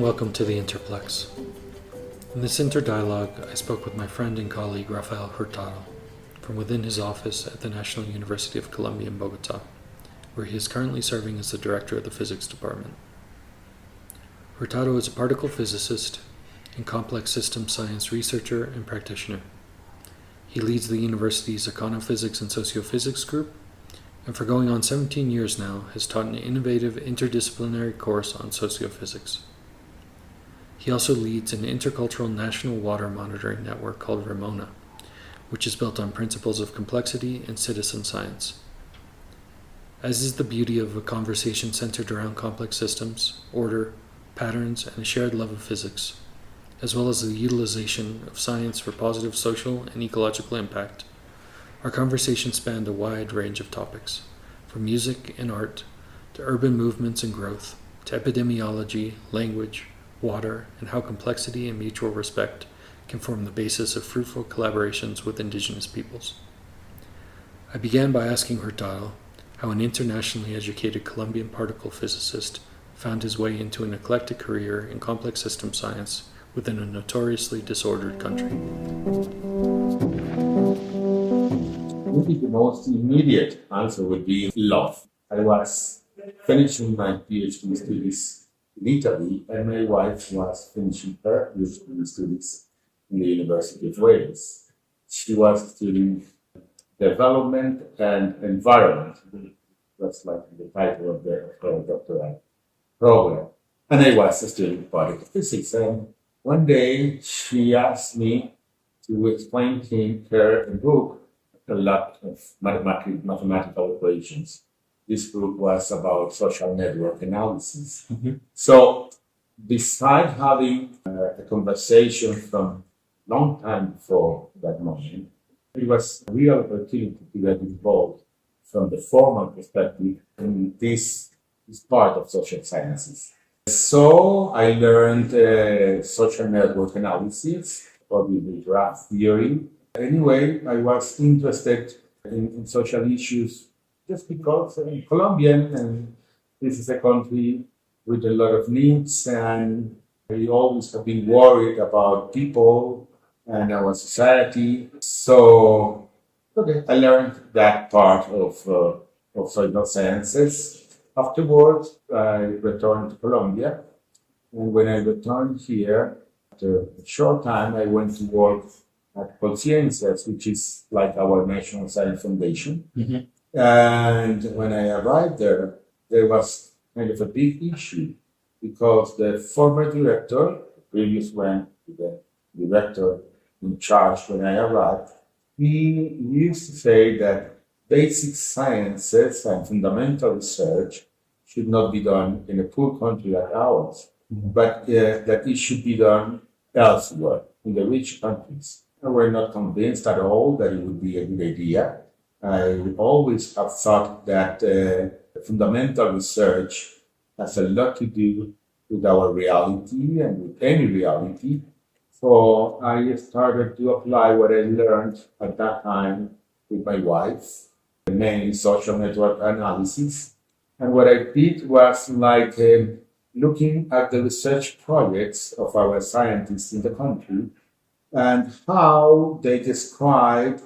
welcome to the InterPlex. In this InterDialogue, I spoke with my friend and colleague Rafael Hurtado from within his office at the National University of Colombia in Bogotá, where he is currently serving as the director of the physics department. Hurtado is a particle physicist and complex system science researcher and practitioner. He leads the university's Econophysics and Sociophysics group, and for going on 17 years now, has taught an innovative interdisciplinary course on sociophysics. He also leads an intercultural national water monitoring network called REMONA, which is built on principles of complexity and citizen science. As is the beauty of a conversation centered around complex systems, order, patterns, and a shared love of physics, as well as the utilization of science for positive social and ecological impact, our conversation spanned a wide range of topics, from music and art, to urban movements and growth, to epidemiology, language, water, and how complexity and mutual respect can form the basis of fruitful collaborations with Indigenous peoples. I began by asking Hurtado how an internationally educated Colombian particle physicist found his way into an eclectic career in complex system science within a notoriously disordered country. Maybe the most immediate answer would be love. I was finishing my PhD studies in Italy, and my wife was finishing her PhD studies in the University of Wales. She was studying development and environment. That's like the title of her doctoral program. And I was studying particle physics. And one day she asked me to explain to her a book, a lot of mathematical equations. This book was about social network analysis. So, besides having a conversation from long time before that moment, it was a real opportunity to get involved from the formal perspective in this part of social sciences. So, I learned social network analysis, obviously graph theory. Anyway, I was interested in social issues just because I'm Colombian and this is a country with a lot of needs, and we always have been worried about people and our society. So I learned that part of social sciences. Afterwards, I returned to Colombia, and when I returned here, after a short time, I went to work at Emergence, which is like our National Science Foundation. And when I arrived there, there was kind of a big issue because the former director, the previous one, the director in charge when I arrived, he used to say that basic sciences and fundamental research should not be done in a poor country like ours, but that it should be done elsewhere, in the rich countries. And we're not convinced at all that it would be a good idea. I always have thought that fundamental research has a lot to do with our reality and with any reality. So I started to apply what I learned at that time with my wife, mainly social network analysis. And what I did was like looking at the research projects of our scientists in the country and how they describe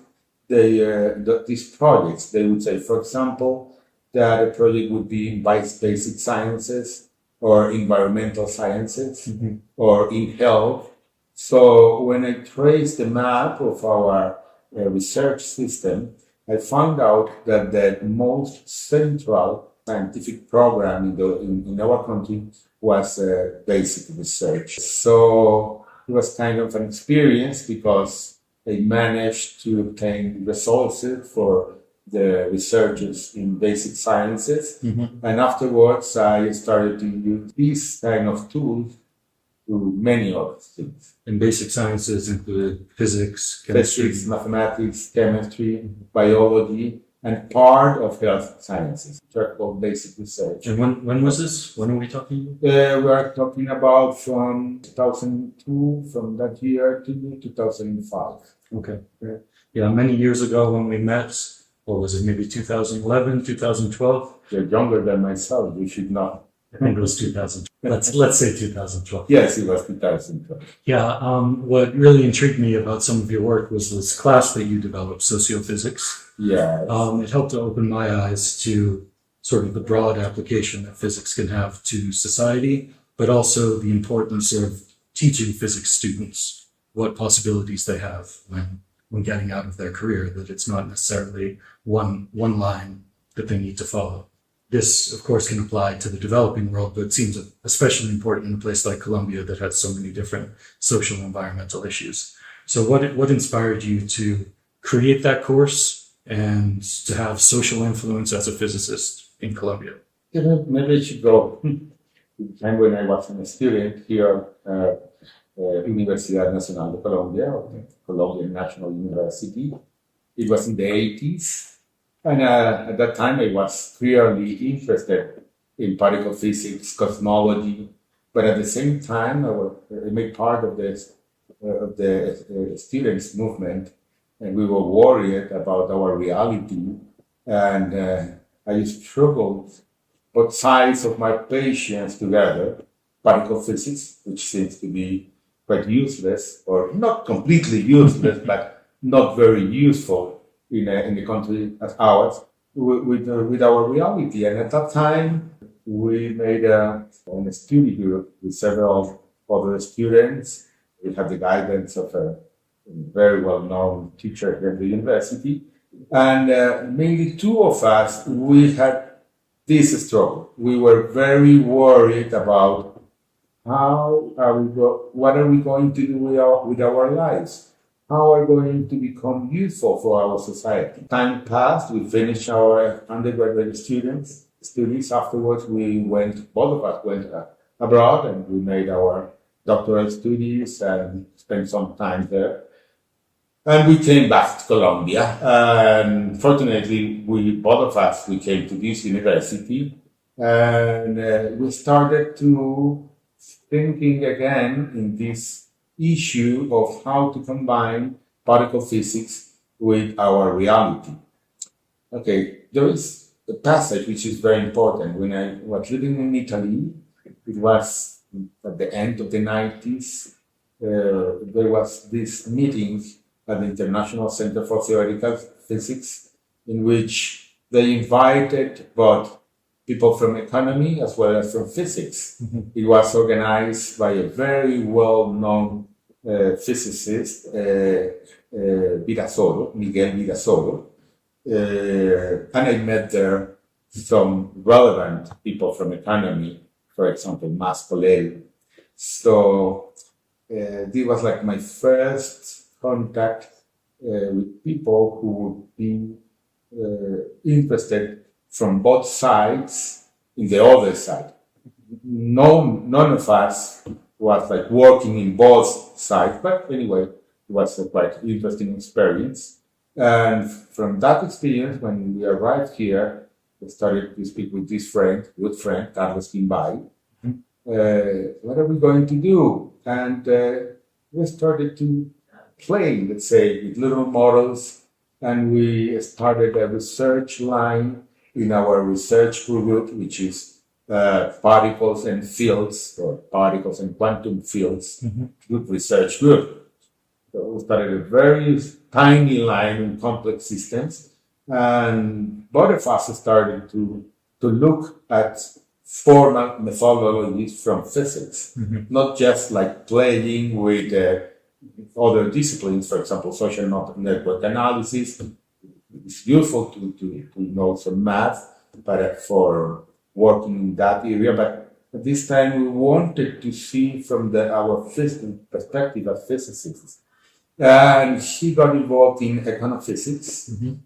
these projects. They would say, for example, that a project would be in basic sciences or environmental sciences or in health. So when I traced the map of our research system, I found out that the most central scientific program in our country was basic research. So it was kind of an experience because I managed to obtain resources for the researchers in basic sciences. And afterwards, I started to use these kind of tools to many other things. And basic sciences include physics, chemistry, Physics, mathematics, chemistry, biology, and part of health sciences, which are called basic research. And when was this? When are we talking about? We are talking about from 2002, from that year to 2005. Okay. Yeah, many years ago when we met, what was it, maybe 2011, 2012? You're younger than myself, you should know. I think it was 2000. Let's say 2012. Yes, it was 2012. Yeah. What really intrigued me about some of your work was this class that you developed, Sociophysics. Yeah. It helped to open my eyes to sort of the broad application that physics can have to society, but also the importance of teaching physics students what possibilities they have when getting out of their career, that it's not necessarily one line that they need to follow. This, of course, can apply to the developing world, but it seems especially important in a place like Colombia that has so many different social and environmental issues. So what inspired you to create that course and to have social influence as a physicist in Colombia? Yeah, maybe I should go to the time when I was a student here at Universidad Nacional de Colombia, or the Colombian National University. It was in the 80s. And at that time, I was clearly interested in particle physics, cosmology, but at the same time, I made part of the students' movement, and we were worried about our reality. And I struggled both sides of my patients together, particle physics, which seems to be quite useless, or not completely useless, but not very useful in a country as ours, with our reality. And at that time, we made a study group with several other students. We had the guidance of a very well-known teacher here at the university. And mainly two of us, we had this struggle. We were very worried about what are we going to do with our lives? How are going to become useful for our society? Time passed, we finished our undergraduate studies. Afterwards, both of us went abroad, and we made our doctoral studies and spent some time there. And we came back to Colombia. And fortunately, both of us came to this university, and we started to thinking again in this issue of how to combine particle physics with our reality. Okay, there is a passage which is very important. When I was living in Italy, it was at the end of the 90s, there was this meeting at the International Center for Theoretical Physics in which they invited both people from economy as well as from physics. Mm-hmm. It was organized by a very well-known physicist, Miguel Virasoro, and I met there some relevant people from economy, for example, Mas Colel. So this was like my first contact with people who would be interested from both sides in the other side. None of us was like working in both sides, but anyway, it was a quite interesting experience. And from that experience, when we arrived here, we started to speak with this good friend, Carlos Quimbay. What are we going to do? And we started to play, let's say, with little models, and we started a research line in our research group, which is particles and fields, or particles and quantum fields, good research group. So we started a very tiny line in complex systems, and both of us started to look at formal methodologies from physics, not just like playing with other disciplines, for example, social network analysis. It's useful to know some math, but for working in that area. But at this time, we wanted to see from our perspective as physicists. And he got involved in econophysics.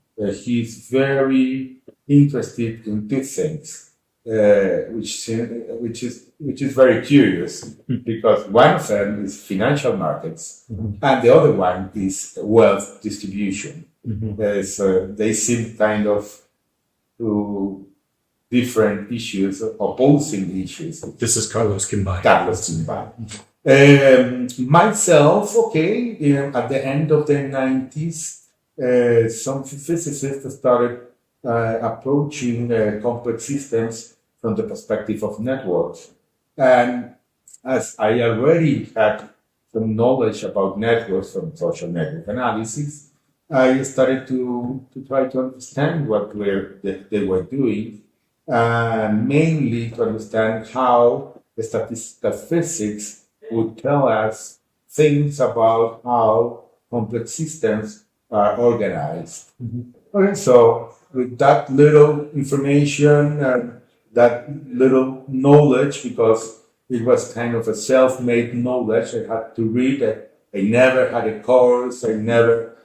He's very interested in two things, which is very curious, because one of them is financial markets, and the other one is wealth distribution. So they seem kind of two different issues, opposing issues. This is Carlos Quimbay. Myself, at the end of the 90s, some physicists started approaching complex systems from the perspective of networks. And as I already had some knowledge about networks from social network analysis, I started to try to understand what they were doing, and mainly to understand how the statistical physics would tell us things about how complex systems are organized. Okay, so with that little information and that little knowledge, because it was kind of a self-made knowledge, I had to read it. I never had a course. I never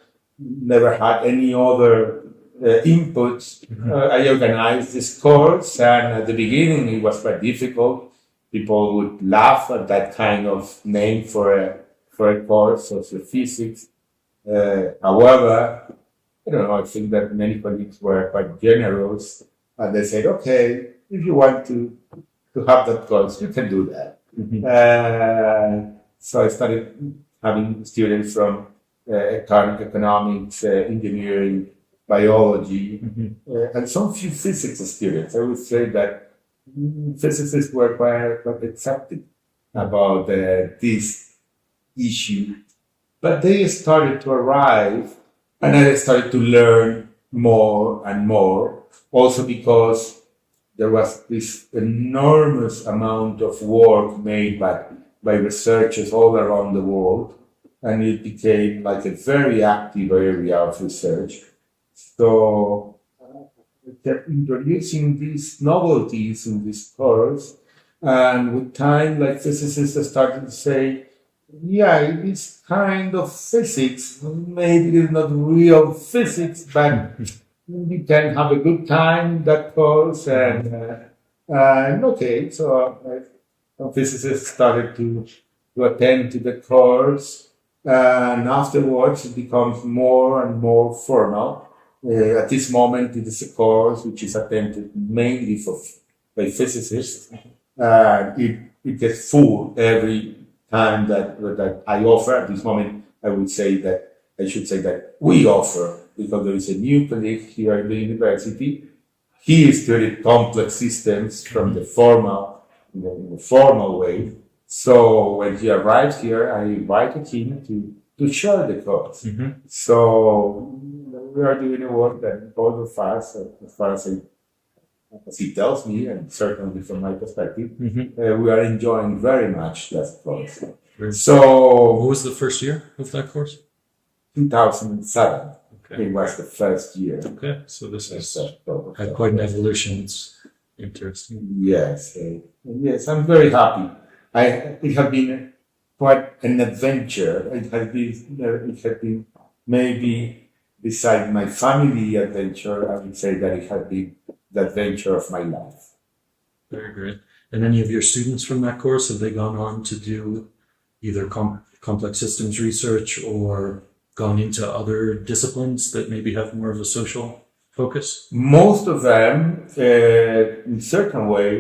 had any other inputs. I organized this course, and at the beginning it was quite difficult. People would laugh at that kind of name for a course, sociophysics. However, I don't know, I think that many colleagues were quite generous, and they said, okay, if you want to have that course, you can do that. So I started having students from economics, engineering, biology, and some few physics students. I would say that physicists were quite accepting about this issue. But they started to arrive, and I started to learn more and more, also because there was this enormous amount of work made by researchers all around the world, and it became like a very active area of research. So I kept introducing these novelties in this course, and with time, like physicists started to say, yeah, it is kind of physics. Maybe it's not real physics, but you can have a good time in that course. And okay, so physicists started to attend to the course, and afterwards it becomes more and more formal. At this moment, it is a course which is attended mainly by physicists. It gets full every time that I offer. At this moment, I should say that we offer, because there is a new colleague here at the university. He studied complex systems from the formal way. So when he arrived here, I invited him to share the course. So we are doing a work that both of us, as far as he tells me, and certainly from my perspective, we are enjoying very much that course. So, what was the first year of that course? 2007. Okay. It was the first year. Okay, so this has had quite an evolution. It's interesting. Yes, yes, I'm very happy. It has been quite an adventure. It has been maybe beside my family adventure, I would say that it has been the adventure of my life. Very great. And any of your students from that course, have they gone on to do either complex systems research or gone into other disciplines that maybe have more of a social focus? Most of them, in a certain way,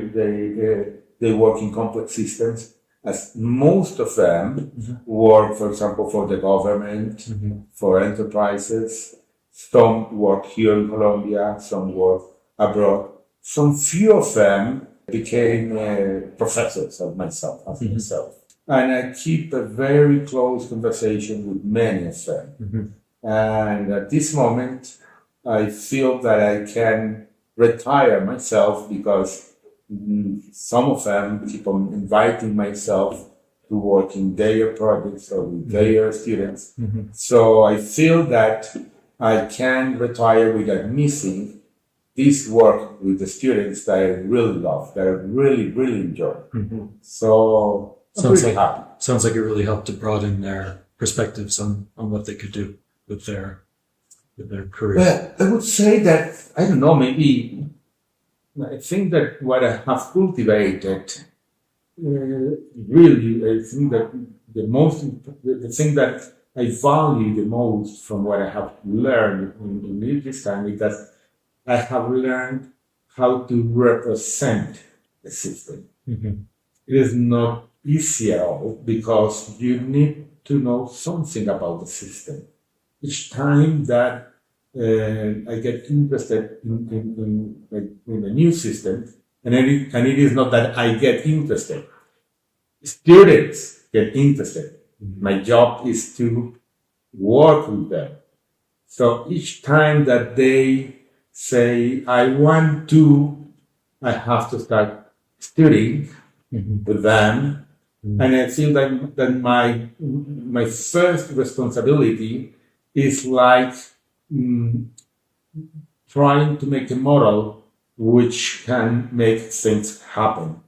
they work in complex systems, as most of them work, for example, for the government, for enterprises. Some work here in Colombia, some work abroad. Some few of them became professors of myself. And I keep a very close conversation with many of them. And at this moment, I feel that I can retire myself, because some of them keep on inviting myself to work in their projects or with their students. So I feel that I can retire without missing this work with the students that I really love, that I really, really enjoy. So I'm really happy. Sounds like it really helped to broaden their perspectives on what they could do with their career. Well, I would say that, I don't know, maybe I think that what I have cultivated, really, I think that the thing that I value the most from what I have learned in this time is that I have learned how to represent the system. It is not easy at all, because you need to know something about the system. Each time that I get interested in a new system, And it is not that I get interested. Students get interested. My job is to work with them. So each time that they say, I want to, I have to start studying with them. And I feel that my first responsibility is like trying to make a model which can make things happen.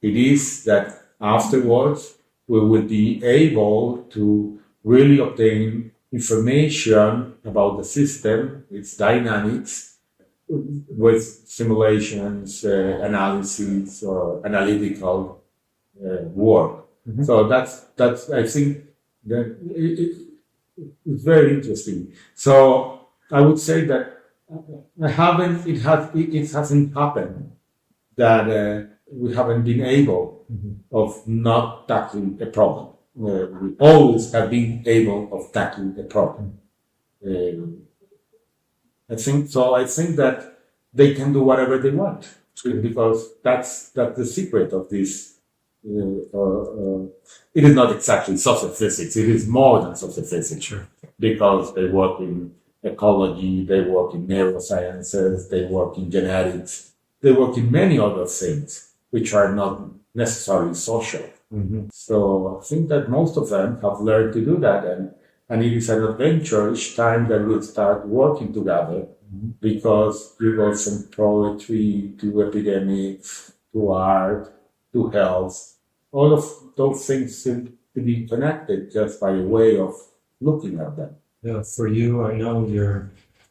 It is that afterwards we will be able to really obtain information about the system, its dynamics, with simulations, analysis, or analytical work. So that's I think that it's very interesting. So I would say that it hasn't happened that we haven't been able of not tackling a problem. We always have been able of tackling a problem. I think that they can do whatever they want because that's the secret of this. It is not exactly sociophysics. It is more than sociophysics. Sure. Because they work in ecology, they work in neurosciences, they work in genetics, they work in many other things which are not necessarily social. So I think that most of them have learned to do that, and it is an adventure each time that we start working together, because you go from poetry to epidemics to art to health. All of those things seem to be connected just by a way of looking at them. Yeah, for you, I know you're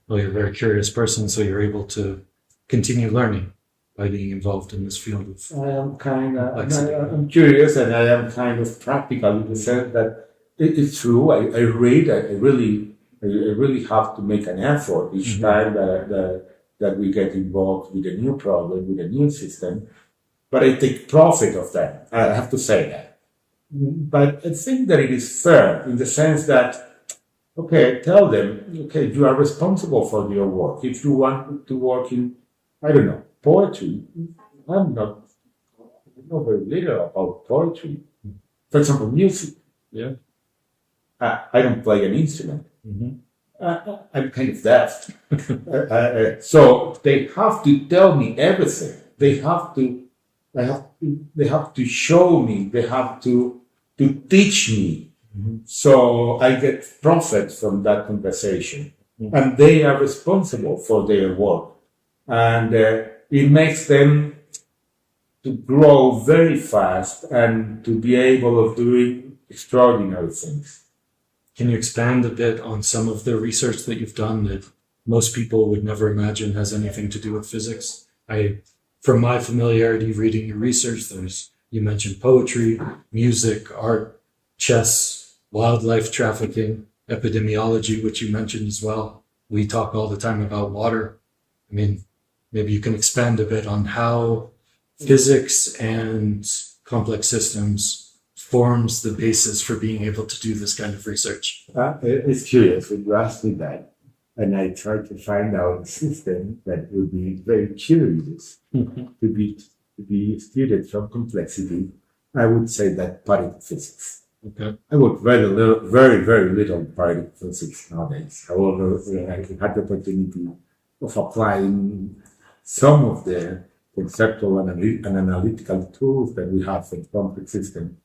a very curious person, so you're able to continue learning by being involved in this field of I am complexity. I'm curious, and I am kind of practical in the sense that it's true. I read. I really have to make an effort each time that we get involved with a new problem, with a new system. But I take profit of that. I have to say that. But I think that it is fair in the sense that, okay, tell them, okay, you are responsible for your work. If you want to work in, I don't know, poetry, I know very little about poetry. For example, music. Yeah. I don't play an instrument. I'm kind of deaf. So they have to tell me everything. They have to show me. They have to teach me. So I get profit from that conversation. And they are responsible for their work. And it makes them to grow very fast and to be able of doing extraordinary things. Can you expand a bit on some of the research that you've done that most people would never imagine has anything to do with physics? From my familiarity reading your research, you mentioned poetry, music, art, chess, wildlife trafficking, epidemiology, which you mentioned as well. We talk all the time about water. I mean, maybe you can expand a bit on how physics and complex systems forms the basis for being able to do this kind of research. It's curious when you ask me that, and I try to find out a system that would be very curious to be studied from complexity. I would say that particle physics. Okay. I work very little particle physics nowadays. However, I had the opportunity of applying some of the conceptual and analytical tools that we have in complex systems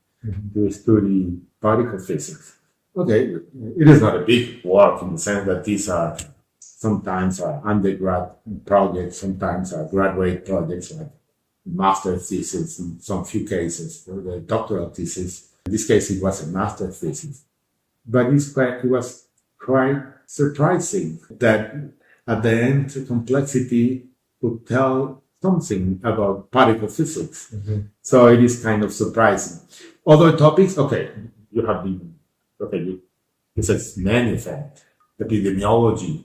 to study particle physics. Okay, it is not a big work in the sense that these are sometimes undergrad projects, sometimes graduate projects like master thesis in some few cases, or the doctoral thesis. In this case, it was a master thesis. But it was quite surprising that at the end, the complexity would tell something about particle physics. So it is kind of surprising. Other topics, you said many things. Epidemiology,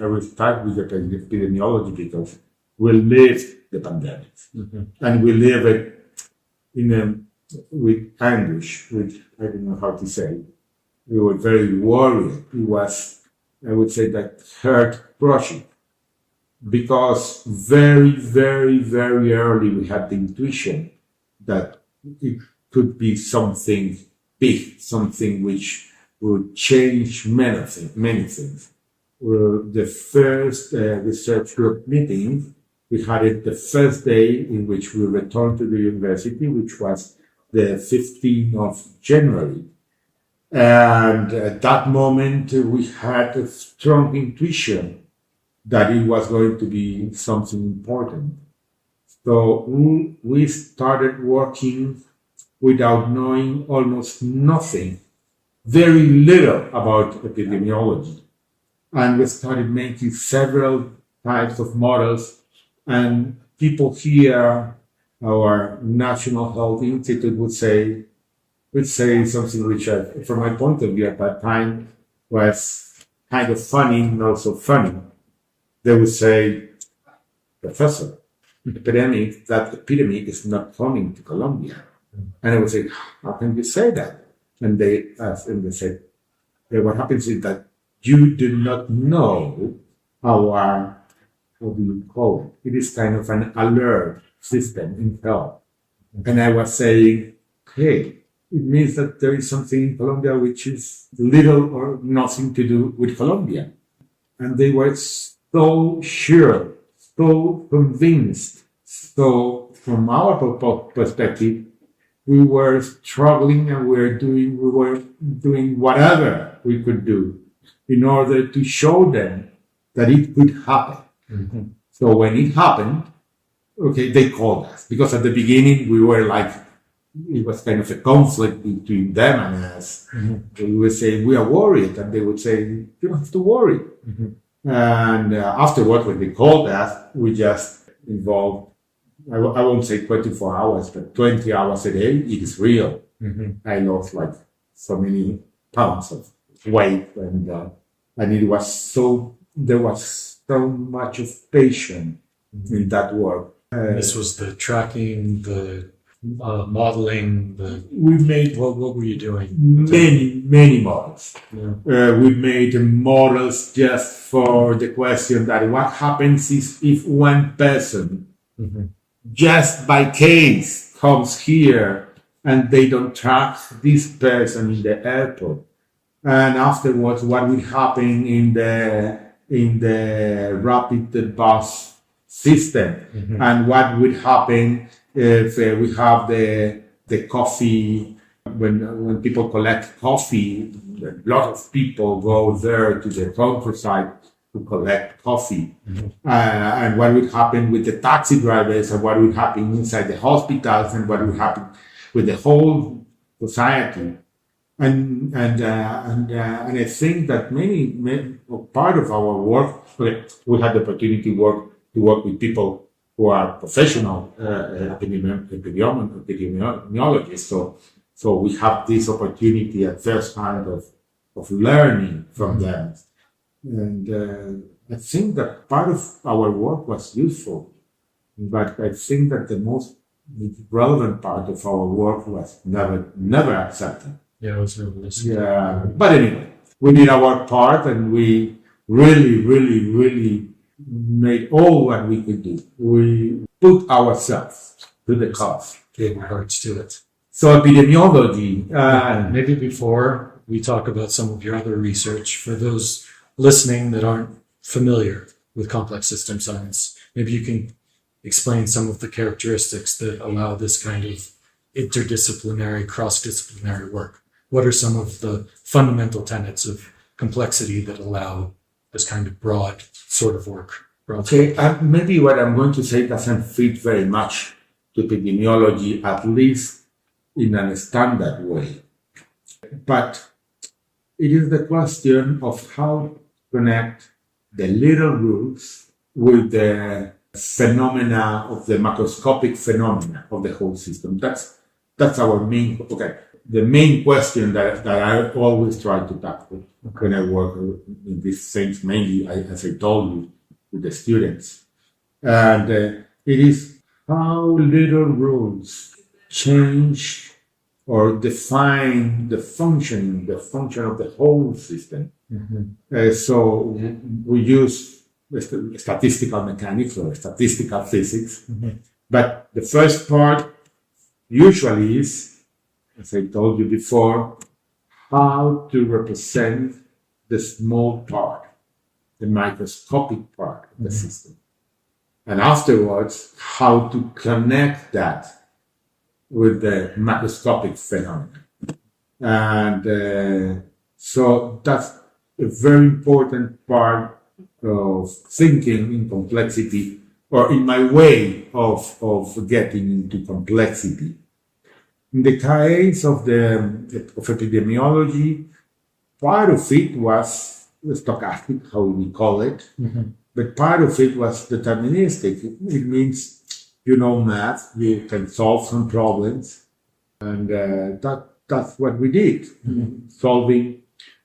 I will start with epidemiology because we lived the pandemic. And we live it with anguish, with, I don't know how to say. We were very worried. It was, I would say, that heart crushing. because very, very, very early we had the intuition that it could be something big, something which would change many things. The first research group meeting, we had it the first day in which we returned to the university, which was the 15th of January. And at that moment, we had a strong intuition that it was going to be something important. So we started working without knowing almost nothing, very little about epidemiology. And we started making several types of models, and people here, our National Health Institute would say something which, from my point of view at that time, was kind of funny, not so funny. They would say, Professor, that epidemic is not coming to Colombia. And I would say, how can you say that? And they said, what happens is that you do not know our, what do you call it? It is kind of an alert system in health. And I was saying, hey, it means that there is something in Colombia which is little or nothing to do with Colombia. And they were so sure, so convinced. So from our perspective, we were struggling and we were doing whatever we could do in order to show them that it could happen. Mm-hmm. So when it happened, okay, they called us, because at the beginning we were like, it was kind of a conflict between them and us. Mm-hmm. We would say, we are worried, and they would say, you don't have to worry. Mm-hmm. And afterwards, when they called us, we just involved, I won't say 24 hours, but 20 hours a day. It is real. Mm-hmm. I lost like so many pounds of weight, and it was there was so much of patience in that work. This was the tracking, the modeling, we made what were you doing? Many models. Yeah. We made models just for the question that what happens is if one person just by case comes here and they don't track this person in the airport, and afterwards what will happen in the rapid bus system, and what would happen if we have the coffee, when people collect coffee, a lot of people go there to the countryside to collect coffee. And what would happen with the taxi drivers, and what would happen inside the hospitals, and what would happen with the whole society. And I think that many part of our work, we had the opportunity to work with people who are professional epidemiologists. So we have this opportunity at first hand of learning from them. And I think that part of our work was useful, but I think that the most relevant part of our work was never accepted. Yeah, it was realistic. Yeah, but anyway, we did our part, and we really made all what we could do. We put ourselves to the cause. Gave our hearts to it. So epidemiology. Maybe before we talk about some of your other research, for those listening that aren't familiar with complex system science, maybe you can explain some of the characteristics that allow this kind of interdisciplinary, cross-disciplinary work. What are some of the fundamental tenets of complexity that allow this kind of broad sort of work? Okay, maybe what I'm going to say doesn't fit very much to epidemiology, at least in a standard way. But it is the question of how to connect the little rules with the phenomena of the macroscopic phenomena of the whole system. That's our main, the main question that I always try to tackle when I work in these things, mainly, as I told you, with the students. And it is how little rules change or define the function of the whole system. So we use statistical mechanics or statistical physics. But the first part usually is, as I told you before, how to represent the small part, the microscopic part of the system. And afterwards, how to connect that with the macroscopic phenomenon. And so that's a very important part of thinking in complexity, or in my way of getting into complexity. In the case of epidemiology, part of it was stochastic, how we call it, but part of it was deterministic. It means you know math, you can solve some problems, and that's what we did, solving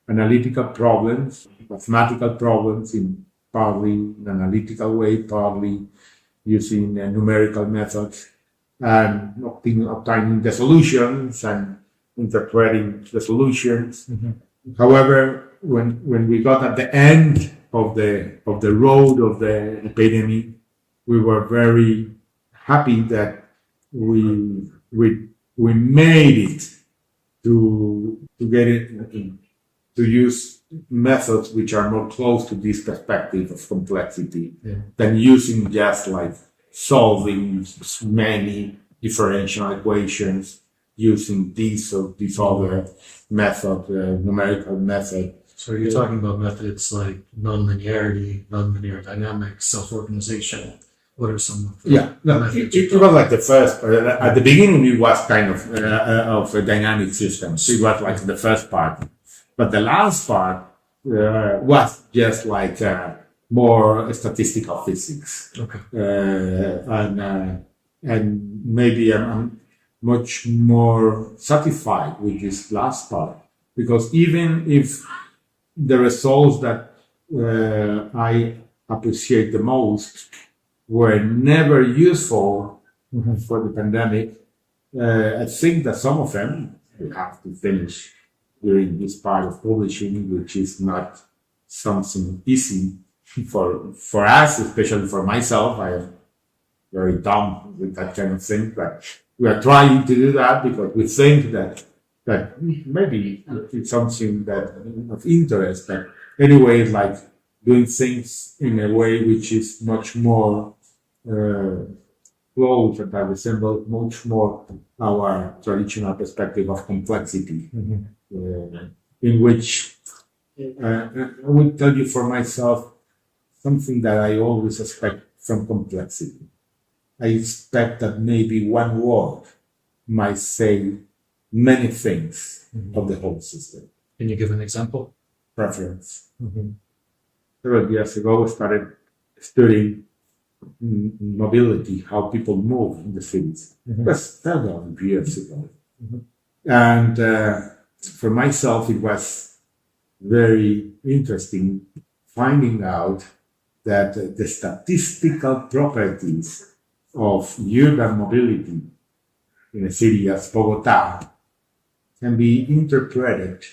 analytical problems, mathematical problems in partly an analytical way, partly using numerical methods, and obtaining the solutions and interpreting the solutions. However, when we got at the end of the road of the epidemic, we were very happy that we made it to get it to use methods which are more close to this perspective of complexity than using just like solving many differential equations using this or this other method, numerical method. So you're talking about methods like nonlinearity, nonlinear dynamics, self-organization. What are some of the methods? It was like the first, at the beginning it was kind of a dynamic systems. It was like the first part. But the last part was just like more statistical physics. Okay. And maybe I'm much more satisfied with this last part, because even if the results that I appreciate the most were never useful for the pandemic, I think that some of them we have to finish during this part of publishing, which is not something easy for us, especially for myself. I am very dumb with that kind of thing, but we are trying to do that because we think that maybe it's something that of interest. But anyway, like doing things in a way which is much more close and that resembles much more our traditional perspective of complexity, in which I will tell you for myself something that I always expect from complexity. I expect that maybe one word might say many things of the whole system. Can you give an example? Preference. Several years ago, I started studying mobility, how people move in the cities. That's several years ago. And for myself, it was very interesting finding out that the statistical properties of urban mobility in a city as Bogotá can be interpreted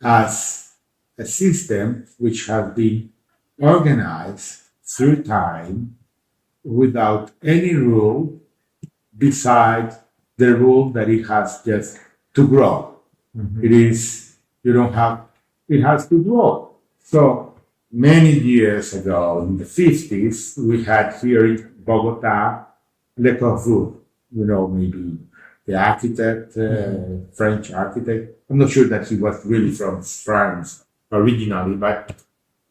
as a system which has been organized through time without any rule beside the rule that it has just to grow. It is, it has to grow. So many years ago, in the 50s, we had here in Bogotá, Le Corbusier, maybe the architect, French architect. I'm not sure that he was really from France originally, but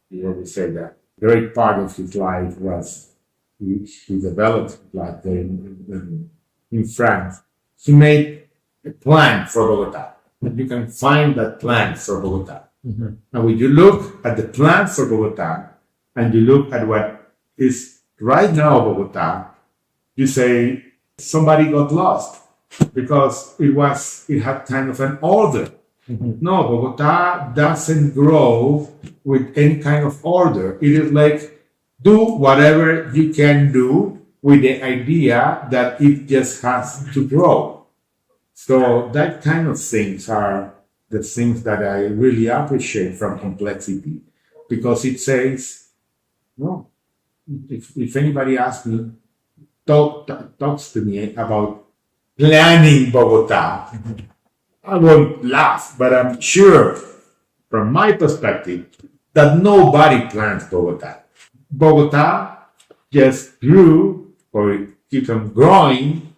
we say that a great part of his life was he developed like in France. He made a plan for Bogotá. You can find that plan for Bogotá. Now, when you look at the plan for Bogotá and you look at what is right now Bogotá, you say somebody got lost because it had kind of an order. No, Bogotá doesn't grow with any kind of order. It is like do whatever you can do with the idea that it just has to grow. So that kind of things are the things that I really appreciate from complexity, because it says No. If anybody asks me, talks to me about planning Bogotá, I won't laugh, but I'm sure, from my perspective, that nobody plans Bogotá. Bogotá just grew, or it keeps on growing,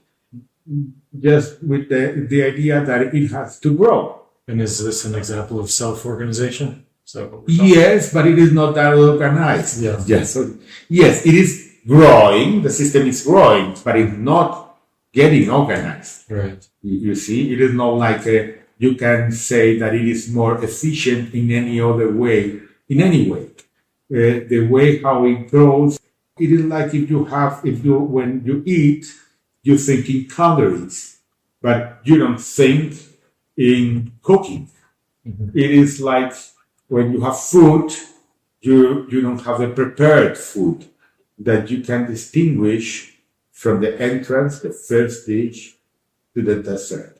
just with the idea that it has to grow. And is this an example of self-organization? So Yes, but it is not that organized. Yeah. Yes, yes, it is growing. The system is growing, but it's not getting organized. right. You see, it is not like you can say that it is more efficient in any other way, in any way. The way how it grows, it is like when you eat, you think in calories, but you don't think in cooking. It is like when you have food, you don't have a prepared food that you can distinguish from the entrance, the first dish, to the dessert.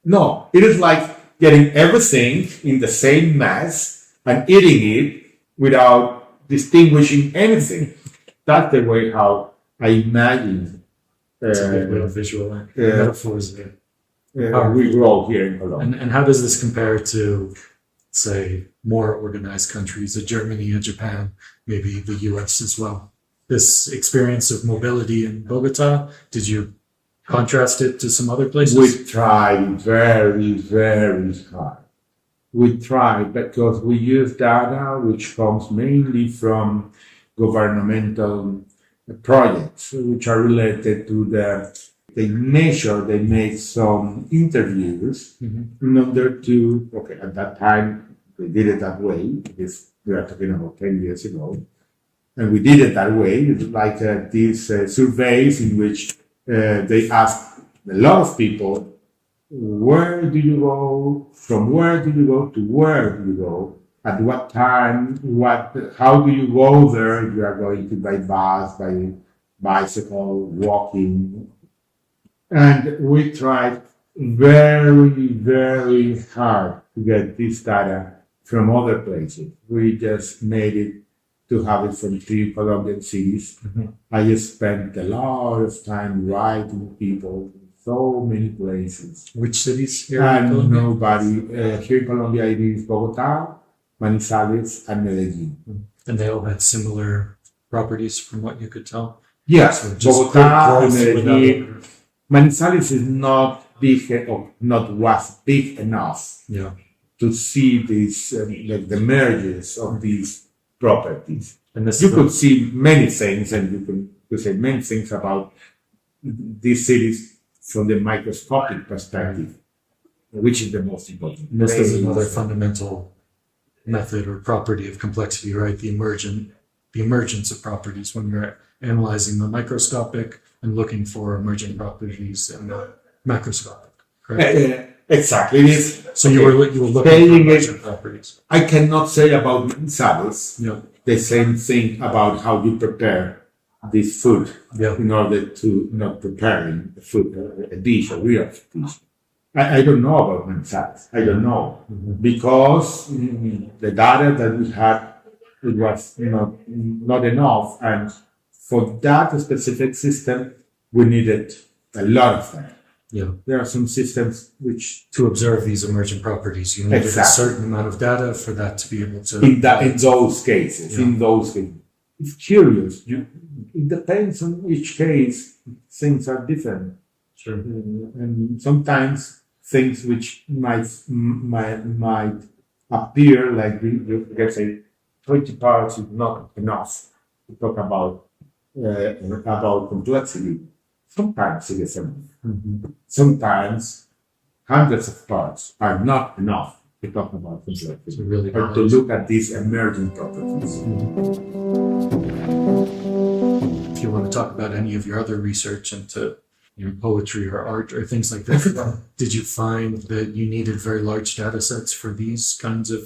No, it is like getting everything in the same mass and eating it without distinguishing anything. That's the way how I imagine It's a good way to visualize metaphors there. we grow here in Colombia. And how does this compare to, say, more organized countries, Germany and Japan, maybe the US as well? This experience of mobility in Bogota, did you contrast it to some other places? We tried very, very hard. We tried because we use data which comes mainly from governmental projects, which are related to they made some interviews in order to, at that time, they did it that way, because we are talking about 10 years ago, and we did it that way. It's like these surveys in which they asked a lot of people, where do you go, from where do you go to where do you go, at what time, how do you go there, you are going to by bus, by bicycle, walking. And we tried very, very hard to get this data from other places. We just made it to have it from 3 Colombian cities. I just spent a lot of time writing people in so many places. Which cities here in And Colombia? nobody, here in Colombia it is Bogotá, Manizales, and Medellin. And they all had similar properties from what you could tell? Yes, So just Bogotá and growth Medellin. without- Manizales is not big, or not was big enough Yeah. to see this, like the mergers of these properties. And this You could see many things, and you could say many things about these cities from the microscopic perspective, which is the most important. And this is another fundamental method or property of complexity, right? The emergence of properties when you're analyzing the microscopic and looking for emergent properties in the macroscopic, correct? Exactly. It is. So you were looking for Saying emergent properties. I cannot say about Manizales Yeah. the same thing about how you prepare this food Yeah. in order to not preparing the food, a dish, a real dish. I don't know about Manizales. I don't know because the data that we had, it was not enough, and for that specific system, we needed a lot of them. Yeah. There are some systems which, To observe these emergent properties, you needed a Exactly. certain amount of data for that to be able to. in those cases, it's curious. It depends on each case. Things are different, Sure. and sometimes things which might appear like you can say 20 parts is not enough to talk about complexity. Sometimes it is enough. Sometimes hundreds of parts are not enough to talk about complexity, So really or to look at these emerging properties. If you want to talk about any of your other research into poetry or art or things like that, did you find that you needed very large data sets for these kinds of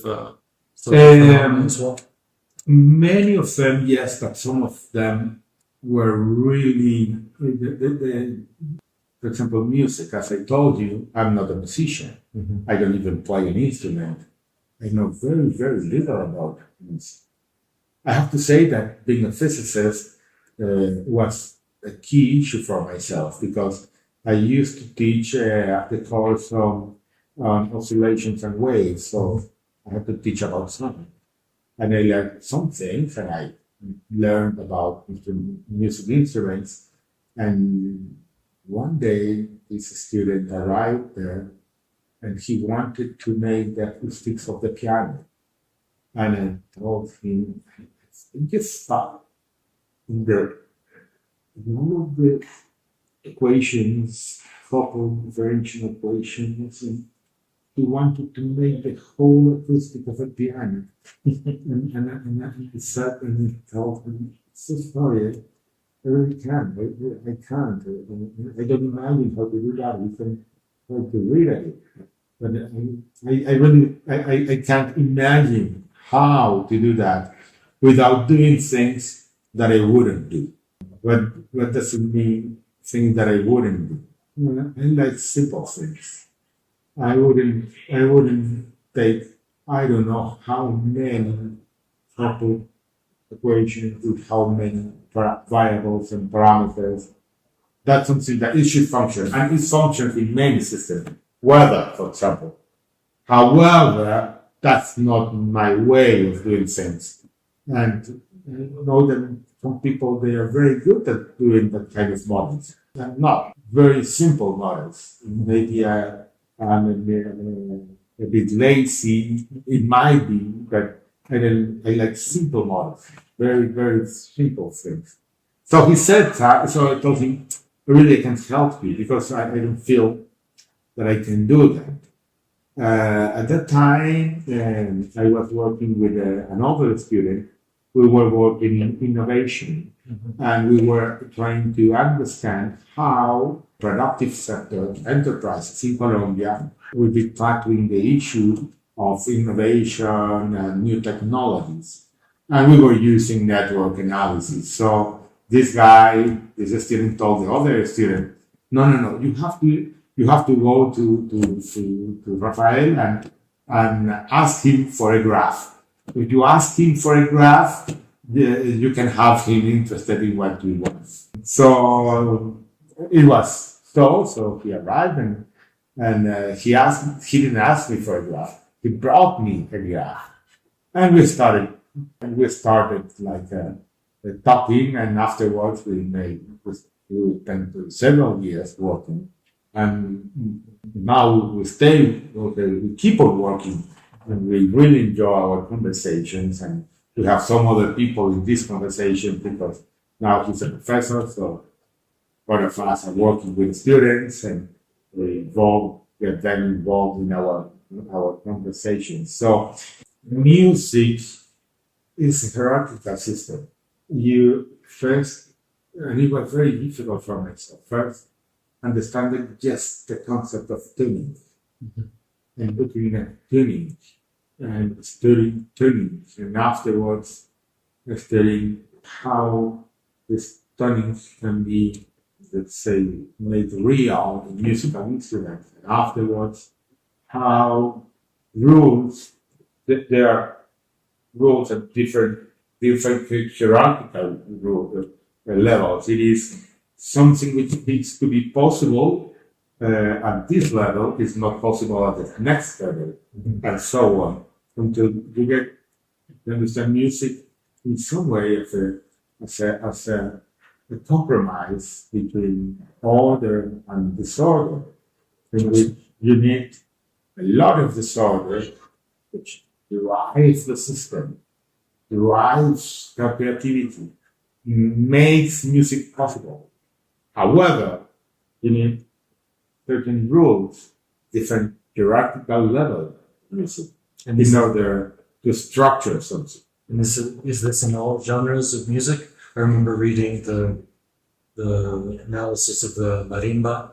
social phenomena as well? Many of them, yes, but some of them were really, for example, music. As I told you, I'm not a musician. I don't even play an instrument. I know very, very little about music. I have to say that being a physicist was a key issue for myself because I used to teach the course on oscillations and waves, so I had to teach about something. And I learned some things, and I learned about music instruments. And one day, this student arrived there, and he wanted to make the acoustics of the piano. And I told him, just stop in all of the equations, coupled differential equations, and he wanted to make the whole acoustic of a piano. and I sat and I told him, so sorry, I really can't. I can't. I don't imagine how to do that. We can try to read it. But I can't imagine how to do that without doing things that I wouldn't do. What does it mean, things that I wouldn't do? I like simple things. I wouldn't take, I don't know how many coupled equations with how many variables and parameters. That's something that it should function, and it functions in many systems. Weather, for example. However, that's not my way of doing things. And I know that some people, they are very good at doing that kind of models. And not very simple models. Maybe I'm a bit lazy. It might be, but I like simple models. Very, very simple things. So he said that, so I told him, really I can't help you because I don't feel that I can do that. At that time, I was working with another student. We were working in innovation, and we were trying to understand how productive sector enterprises in Colombia will be tackling the issue of innovation and new technologies. And we were using network analysis. So this student told the other student, no, you have to go to Rafael and ask him for a graph. If you ask him for a graph, you can have him interested in what he wants. So it was so he arrived and he didn't ask me for a graph. He brought me a graph. And we started like talking, and afterwards we spent several years working. And now we keep on working, and we really enjoy our conversations, and we have some other people in this conversation because now he's a professor, so one of us are working with students, and we get them involved in our conversations. So music is a hierarchical system. You first, and it was very difficult for myself, first understanding just the concept of tuning, and looking at tuning and studying tuning, and afterwards studying how this tuning can be, let's say, made real in musical instruments, and afterwards how rules, there are rules at different hierarchical levels. It is something which needs to be possible at this level is not possible at the next level, and so on, until you get to understand music in some way as a compromise between order and disorder, in which you need a lot of disorder, which drives the system, drives the creativity, makes music possible. However, you need certain rules, different hierarchical level music, in order to structure something. And is this in all genres of music? I remember reading the analysis of the Marimba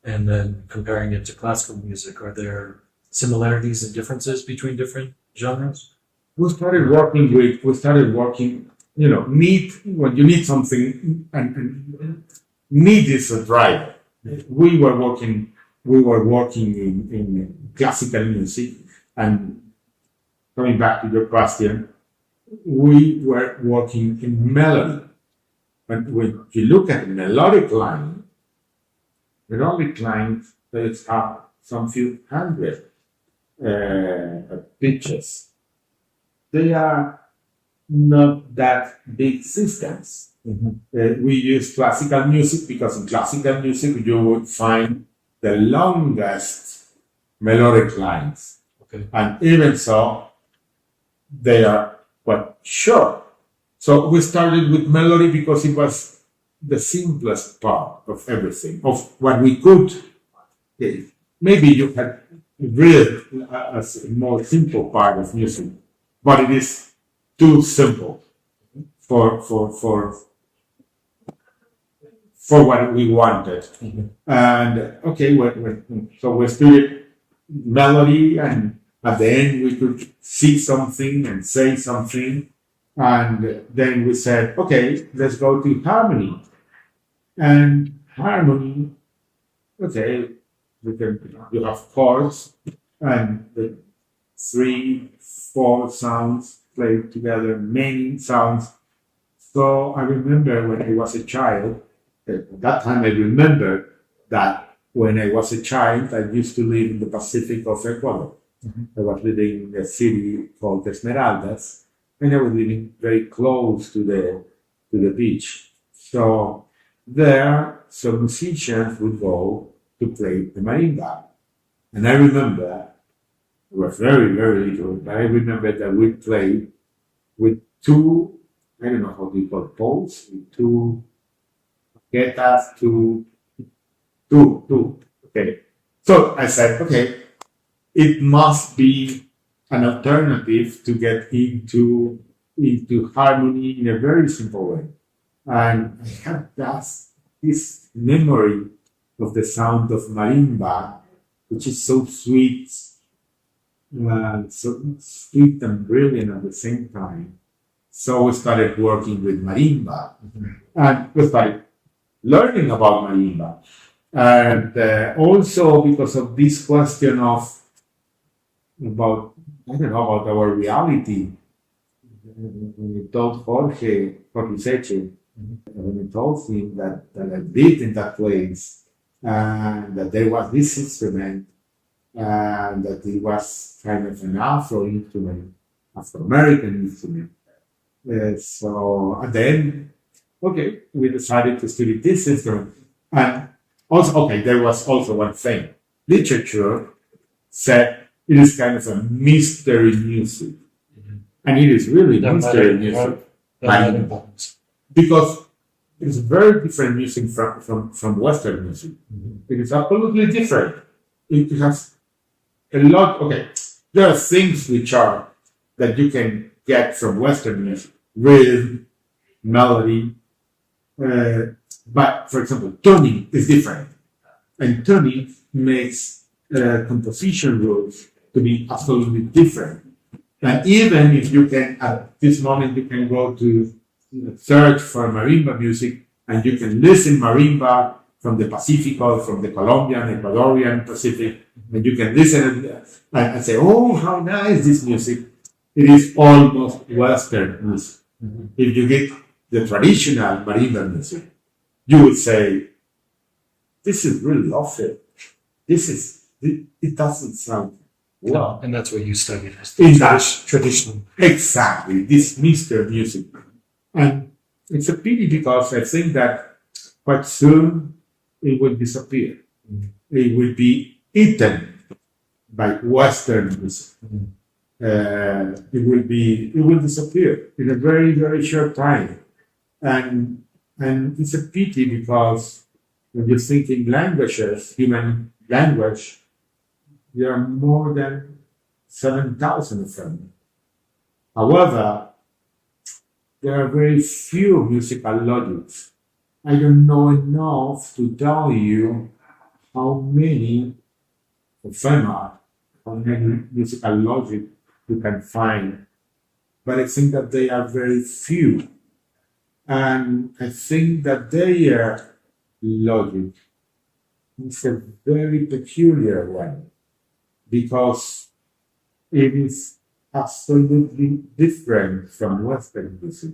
and then comparing it to classical music. Are there similarities and differences between different genres? We started working, when you need something, and need is a driver. We were working in classical music, and coming back to your question, we were working in melody. But when you look at the melodic line there's some few hundred pitches. They are not that big systems. We use classical music because in classical music you would find the longest melodic lines. Okay. And even so, they are quite short. So we started with melody because it was the simplest part of everything, of what we could. Maybe you had read as a more simple part of music, but it is too simple for what we wanted. And okay, so we studied melody, and at the end we could see something and say something, and then we said, okay, let's go to harmony. And harmony, okay, you have chords and the 3-4 sounds played together, many sounds. So I remember when I was a child, at that time I remember that when I was a child, I used to live in the Pacific of Ecuador. I was living in a city called Esmeraldas, and I was living very close to the beach. So there, some musicians would go to play the marimba. And I remember, I was very, very little, but I remember that we played with two, I don't know how do you call it, poles, with two guitas, two. Okay. So I said, okay, it must be an alternative to get into harmony in a very simple way. And I had this memory of the sound of marimba, which is so sweet, so sweet and brilliant at the same time. So we started working with marimba, and we started learning about marimba. And also because of this question about our reality, when we told Jorge Seche, when we told him that I lived in that place, and that there was this instrument, and that it was kind of an Afro-American instrument. So and then, okay, we decided to study this instrument. And also, okay, there was also one thing. Literature said it is kind of a mystery music. And it is really mystery music. Because it's very different music from Western music. It is absolutely different. It has a lot, okay, there are things that you can get from Western music. Rhythm, melody, but for example, tuning is different. And tuning makes composition rules to be absolutely different. And even if you can, at this moment, you can go to search for marimba music, and you can listen marimba from the Pacifico, from the Colombian, Ecuadorian Pacific, and you can listen and say, oh, how nice this music. It is almost Western music. If you get the traditional marimba music, you would say, this is really awful. It doesn't sound well. No, and that's what you studied. In that traditional. Exactly, this mystery music. And it's a pity because I think that quite soon it will disappear. It will be eaten by Western music. It will disappear in a very, very short time. And it's a pity because when you think in languages, human language, there are more than 7,000 of them. However, there are very few musical logics. I don't know enough to tell you how many musical logic you can find, but I think that they are very few. And I think that their logic is a very peculiar one, because it is absolutely different from Western music.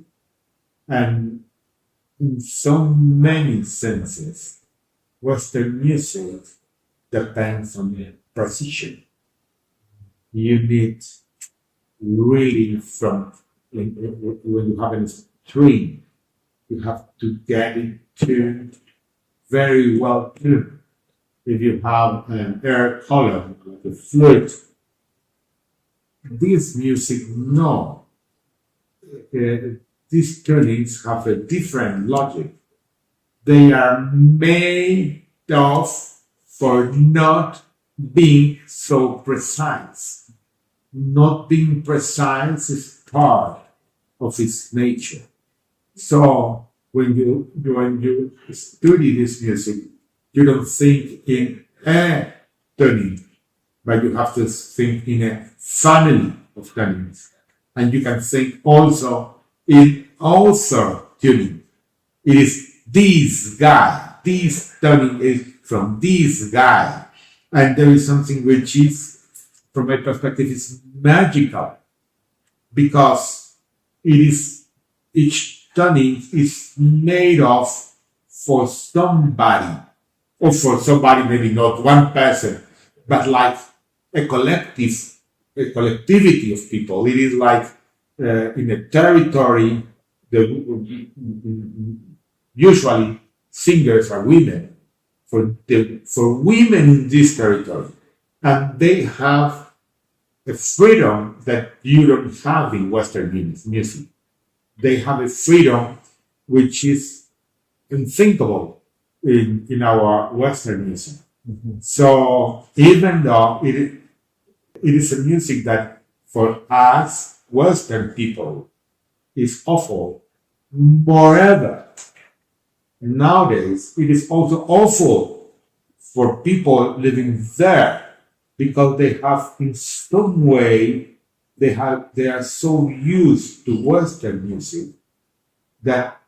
And in so many senses, Western music depends on precision. You need really when you have a string, you have to get it tuned very well tuned. If you have an air column, like a flute, this music, no. These tunings have a different logic. They are made of for not being so precise. Not being precise is part of its nature. So when you study this music, you don't think in a tuning, but you have to think in a family of tunings. And you can think also in author tuning. It is this guy, this tuning is from this guy. And there is something which is, from my perspective, is magical, because it is, each tuning is made of for somebody, or for somebody, maybe not one person, but like a collectivity of people. It is like in a territory, usually singers are women, for women in this territory, and they have a freedom that you don't have in Western music. They have a freedom which is unthinkable in our Western music. Mm-hmm. So even though it is a music that for us Western people is awful, moreover, nowadays it is also awful for people living there, because they have in some way they are so used to Western music that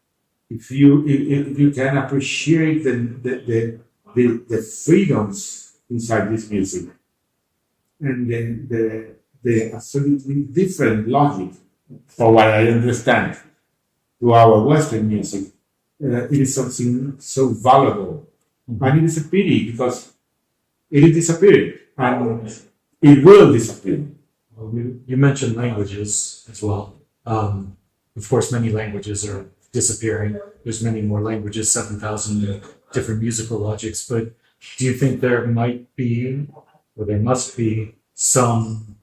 if you can appreciate the freedoms inside this music, and then the absolutely different logic, for what I understand, to our Western music, it is something so valuable. Mm-hmm. And it is a pity, because it is disappearing, and it will disappear. Well, you mentioned languages as well. Of course, many languages are disappearing. There's many more languages, 7,000 different musical logics. But do you think there might be, or there must be, some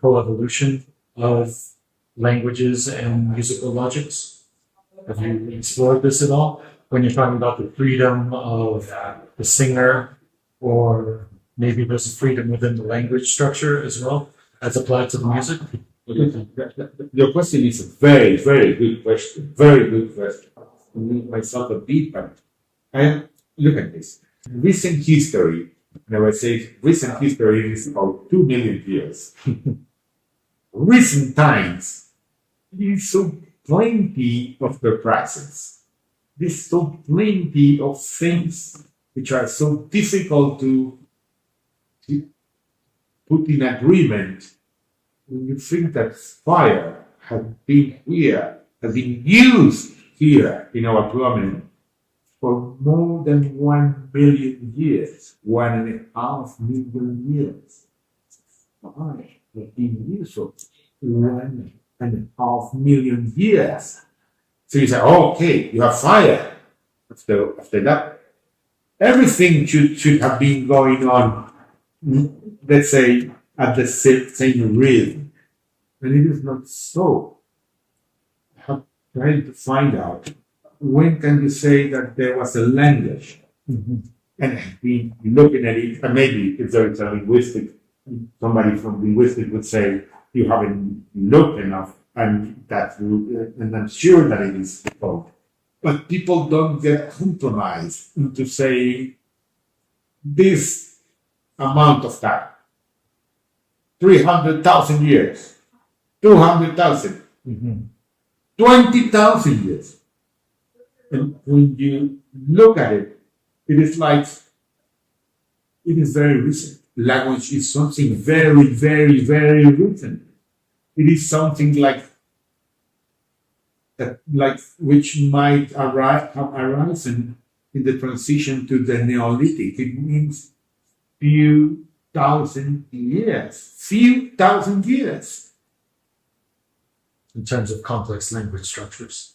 co-evolution of languages and musical logics? Have you explored this at all? When you're talking about the freedom of the singer, or maybe there's a freedom within the language structure as well, as applied to the music? Your question is a very, very good question. Very good question. I need myself a beat back. And look at this. Recent history, and I would say recent history is about 2 million years. Recent times, there is so plenty of surprises. There's so plenty of things which are so difficult to put in agreement. When you think that fire has been used here in our planet for more than 1 million years, 1.5 million years. Fire has been used for 1.5 million years. So you say, oh, okay, you have fire. After that, everything should have been going on, let's say, at the same rhythm. And it is not so. I have tried to find out, when can you say that there was a language? Mm-hmm. And I've been looking at it, and maybe if there is a linguistic, somebody from linguistic would say, you haven't looked enough, and I'm sure that it is wrong. But people don't get compromised into saying this amount of time. 300,000 years, 200,000, 20,000 years. And when you look at it, it is like, it is very recent. Language is something very, very, very recent. it is something like which might have arisen in the transition to the Neolithic. It means few thousand years. In terms of complex language structures.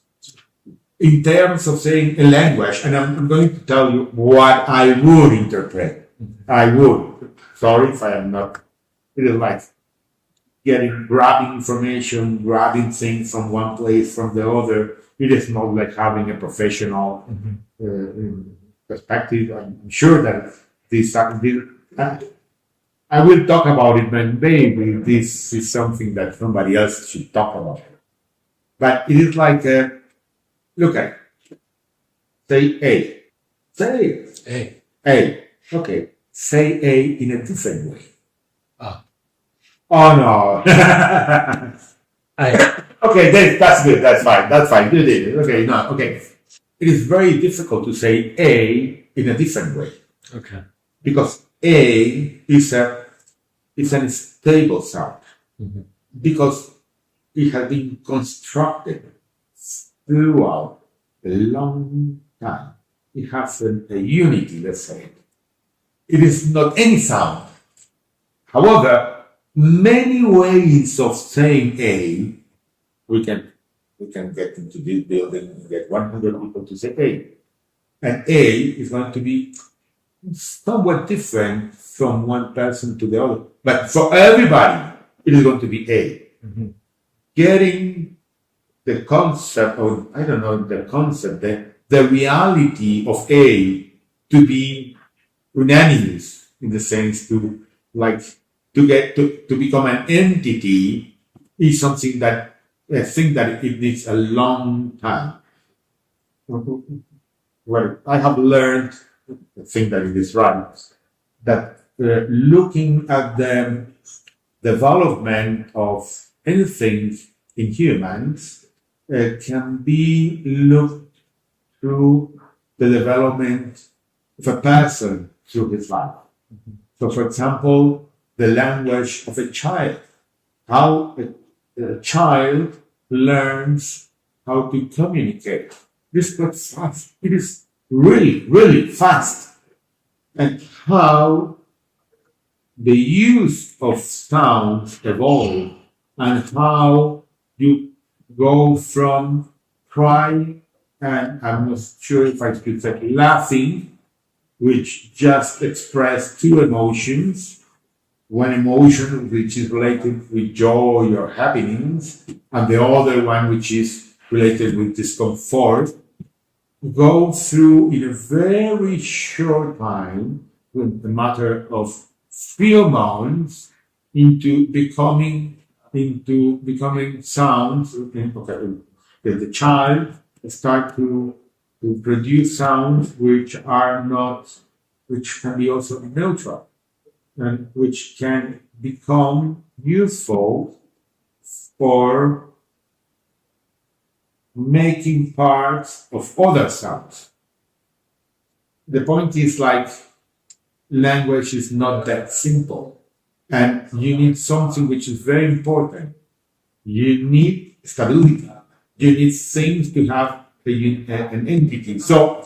In terms of saying a language, and I'm going to tell you what I would interpret. I would. Sorry if I am not. It is like grabbing information, grabbing things from one place, from the other. It is not like having a professional perspective. I'm sure that I will talk about it, but maybe this is something that somebody else should talk about. But it is like, look at it. Say A. Say A. A. Okay. Say A in a different way. Ah. Oh no. I. Okay, that's good. That's fine. You did it. Okay, no, okay. It is very difficult to say A in a different way. Okay. Because A is an stable sound. Mm-hmm. Because it has been constructed throughout a long time. It has a unity, let's say. It is not any sound. However, many ways of saying A, we can get into this building and get 100 people to say A. And A is going to be somewhat different from one person to the other. But for everybody, it is going to be A. Mm-hmm. Getting the concept, or I don't know the concept, the reality of A to be unanimous in the sense to become an entity is something that I think that it needs a long time. Well, I have learned, I think that it is right, that looking at the development of anything in humans can be looked through the development of a person through his life. Mm-hmm. So, for example, the language of a child, how a child learns how to communicate. This is fast. It is really, really fast. And how the use of sounds evolve, and how you go from crying, and I'm not sure if I could say laughing, which just express two emotions. One emotion which is related with joy or happiness, and the other one which is related with discomfort, go through in a very short time, with a matter of few months, into becoming sounds. Okay, the child start to produce sounds which can be also neutral, and which can become useful for making parts of other sounds. The point is, like, language is not that simple, and you need something which is very important. You need stability. You need things to have an entity. So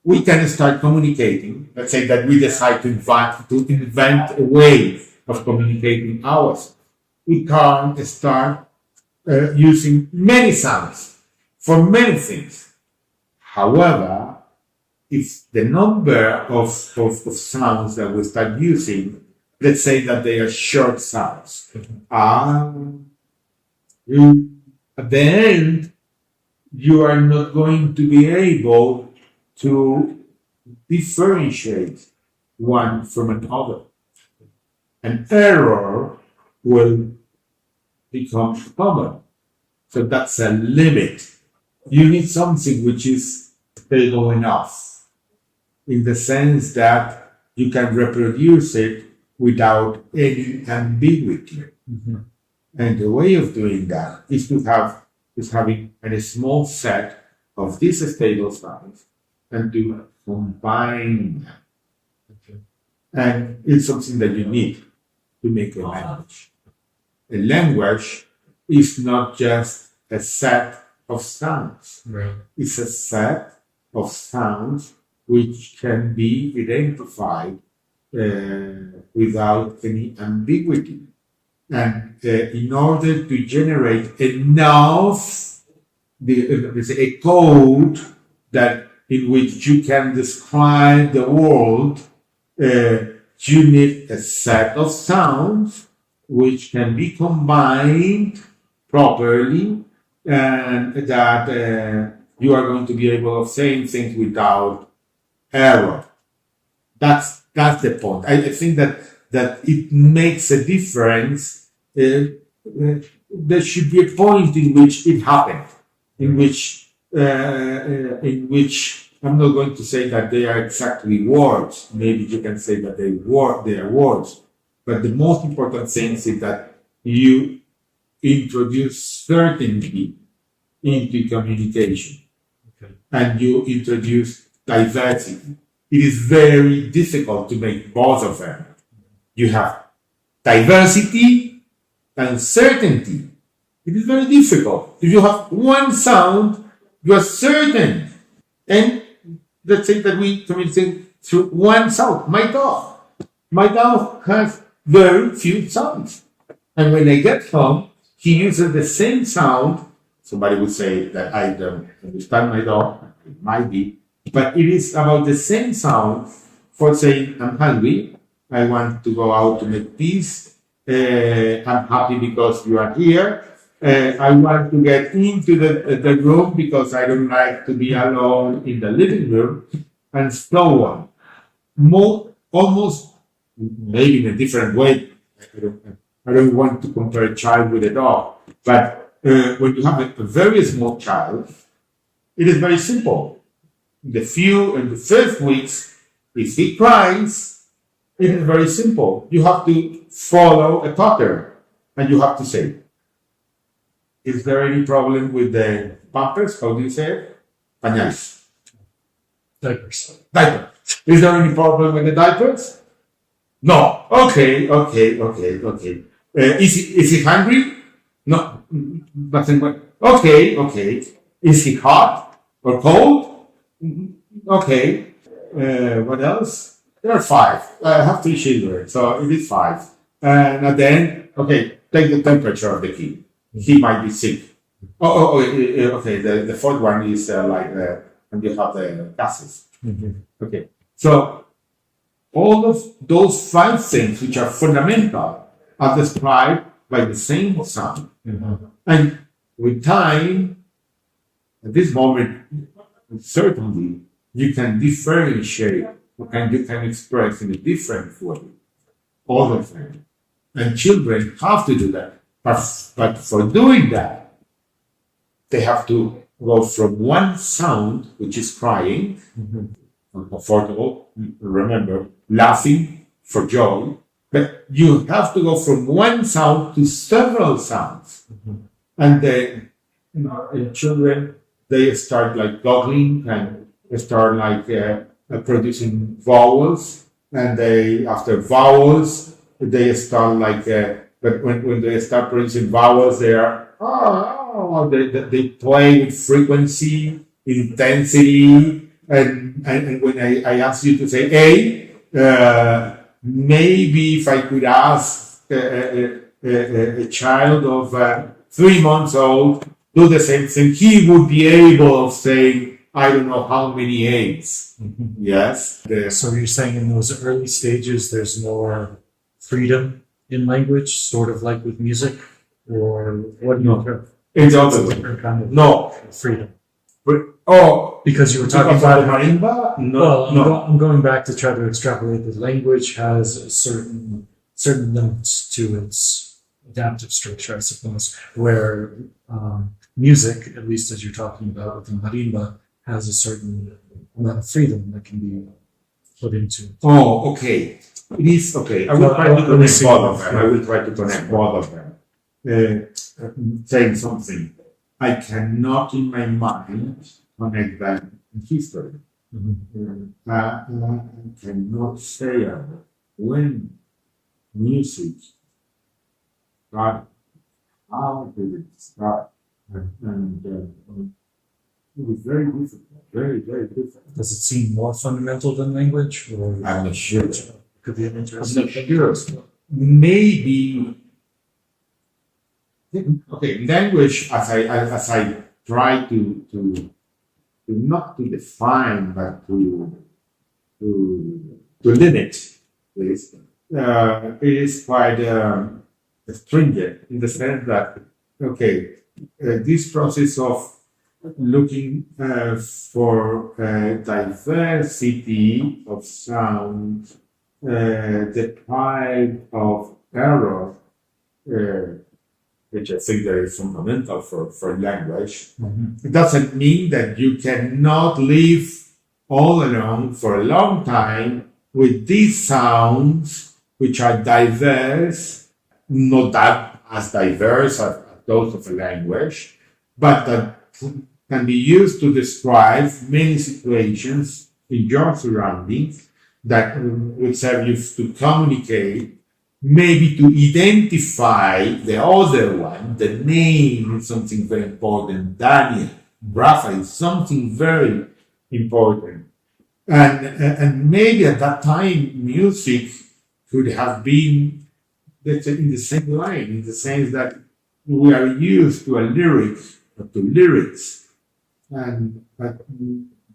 we can start communicating. Let's say that we decide to invent a way of communicating ours. We can start using many sounds for many things. However, if the number of sounds that we start using, let's say that they are short sounds, at the end, you are not going to be able to differentiate one from another. An error will become common. So that's a limit. You need something which is stable enough, in the sense that you can reproduce it without any ambiguity. Mm-hmm. And the way of doing that is having a small set of these stable sounds and to combine them. Okay. And it's something that you need to make a language. A language is not just a set of sounds. Right. It's a set of sounds which can be identified without any ambiguity. And in order to generate enough, a code that in which you can describe the world, you need a set of sounds which can be combined properly, and that you are going to be able of saying things without error. That's the point. I think that it makes a difference. There should be a point in which it happened, in which I'm not going to say that they are exactly words. Maybe you can say that they are words. But the most important thing is that you introduce certainty into communication. Okay. And you introduce diversity. It is very difficult to make both of them. You have diversity and certainty. It is very difficult. If you have one sound, you are certain. And let's say that we communicate through one sound. My dog has very few sounds. And when I get home, he uses the same sound. Somebody would say that I don't understand my dog. It might be. But it is about the same sound for saying, I'm hungry. I want to go out to make peace. I'm happy because you are here. I want to get into the room because I don't like to be alone in the living room, and so on. Almost, maybe in a different way. I don't want to compare a child with a dog, but when you have a very small child, it is very simple. In the first weeks, if he cries, it is very simple. You have to follow a pattern, and you have to say, is there any problem with the pampers? How do you say it? Pañales. Diapers. Diaper. Is there any problem with the diapers? No. Okay. Is he hungry? No. Nothing but, okay. Is he hot or cold? Okay. What else? There are 5. I have 3 children, so it is 5. And then, okay, take the temperature of the kid. He might be sick. Okay. The 4th one is when you have the gases. Mm-hmm. Okay. So all of those 5 things which are fundamental are described by the same sound. Mm-hmm. And with time, at this moment, certainly you can differentiate and you can express in a different way all of them. And children have to do that. But for doing that, they have to go from one sound, which is crying, uncomfortable, remember, laughing for joy, but you have to go from one sound to several sounds. And then, in children, they start like goggling and they start like producing vowels, and after vowels, they start like, but when they start producing vowels, they are, they play with frequency, intensity, and when I ask you to say A, maybe if I could ask a child of 3 months old do the same thing, he would be able of saying, I don't know how many A's. Mm-hmm. Yes. So you're saying in those early stages, there's more freedom in language, sort of like with music, or what? No. It's also different kind of no freedom. Because you were talking about about marimba. I'm going back to try to extrapolate that language has a certain limits to its adaptive structure, I suppose, where music, at least as you're talking about with the marimba, has a certain amount of freedom that can be put into it. Oh, okay. It is okay. I will try to connect both of them. Saying something. I cannot in my mind connect them in history. Mm-hmm. I cannot say when music got how did it start? And it was very difficult, very, very difficult. Does it seem more fundamental than language, or I'm not sure. could be an I'm interesting? not sure. Maybe. Okay, language, as I try to not to define, but to limit this, it is quite stringent in the sense that, okay, this process of looking for diversity of sounds, deprived of error, which I think that is fundamental for language. It doesn't mean that you cannot live all alone for a long time with these sounds, which are diverse, not that as diverse as those of a language, but that can be used to describe many situations in your surroundings that will serve you to communicate, maybe to identify the other one. The name is something very important. Daniel, Rafael is something very important. And maybe at that time, music could have been, let's say, in the same line, in the sense that we are used to a lyric, to lyrics. But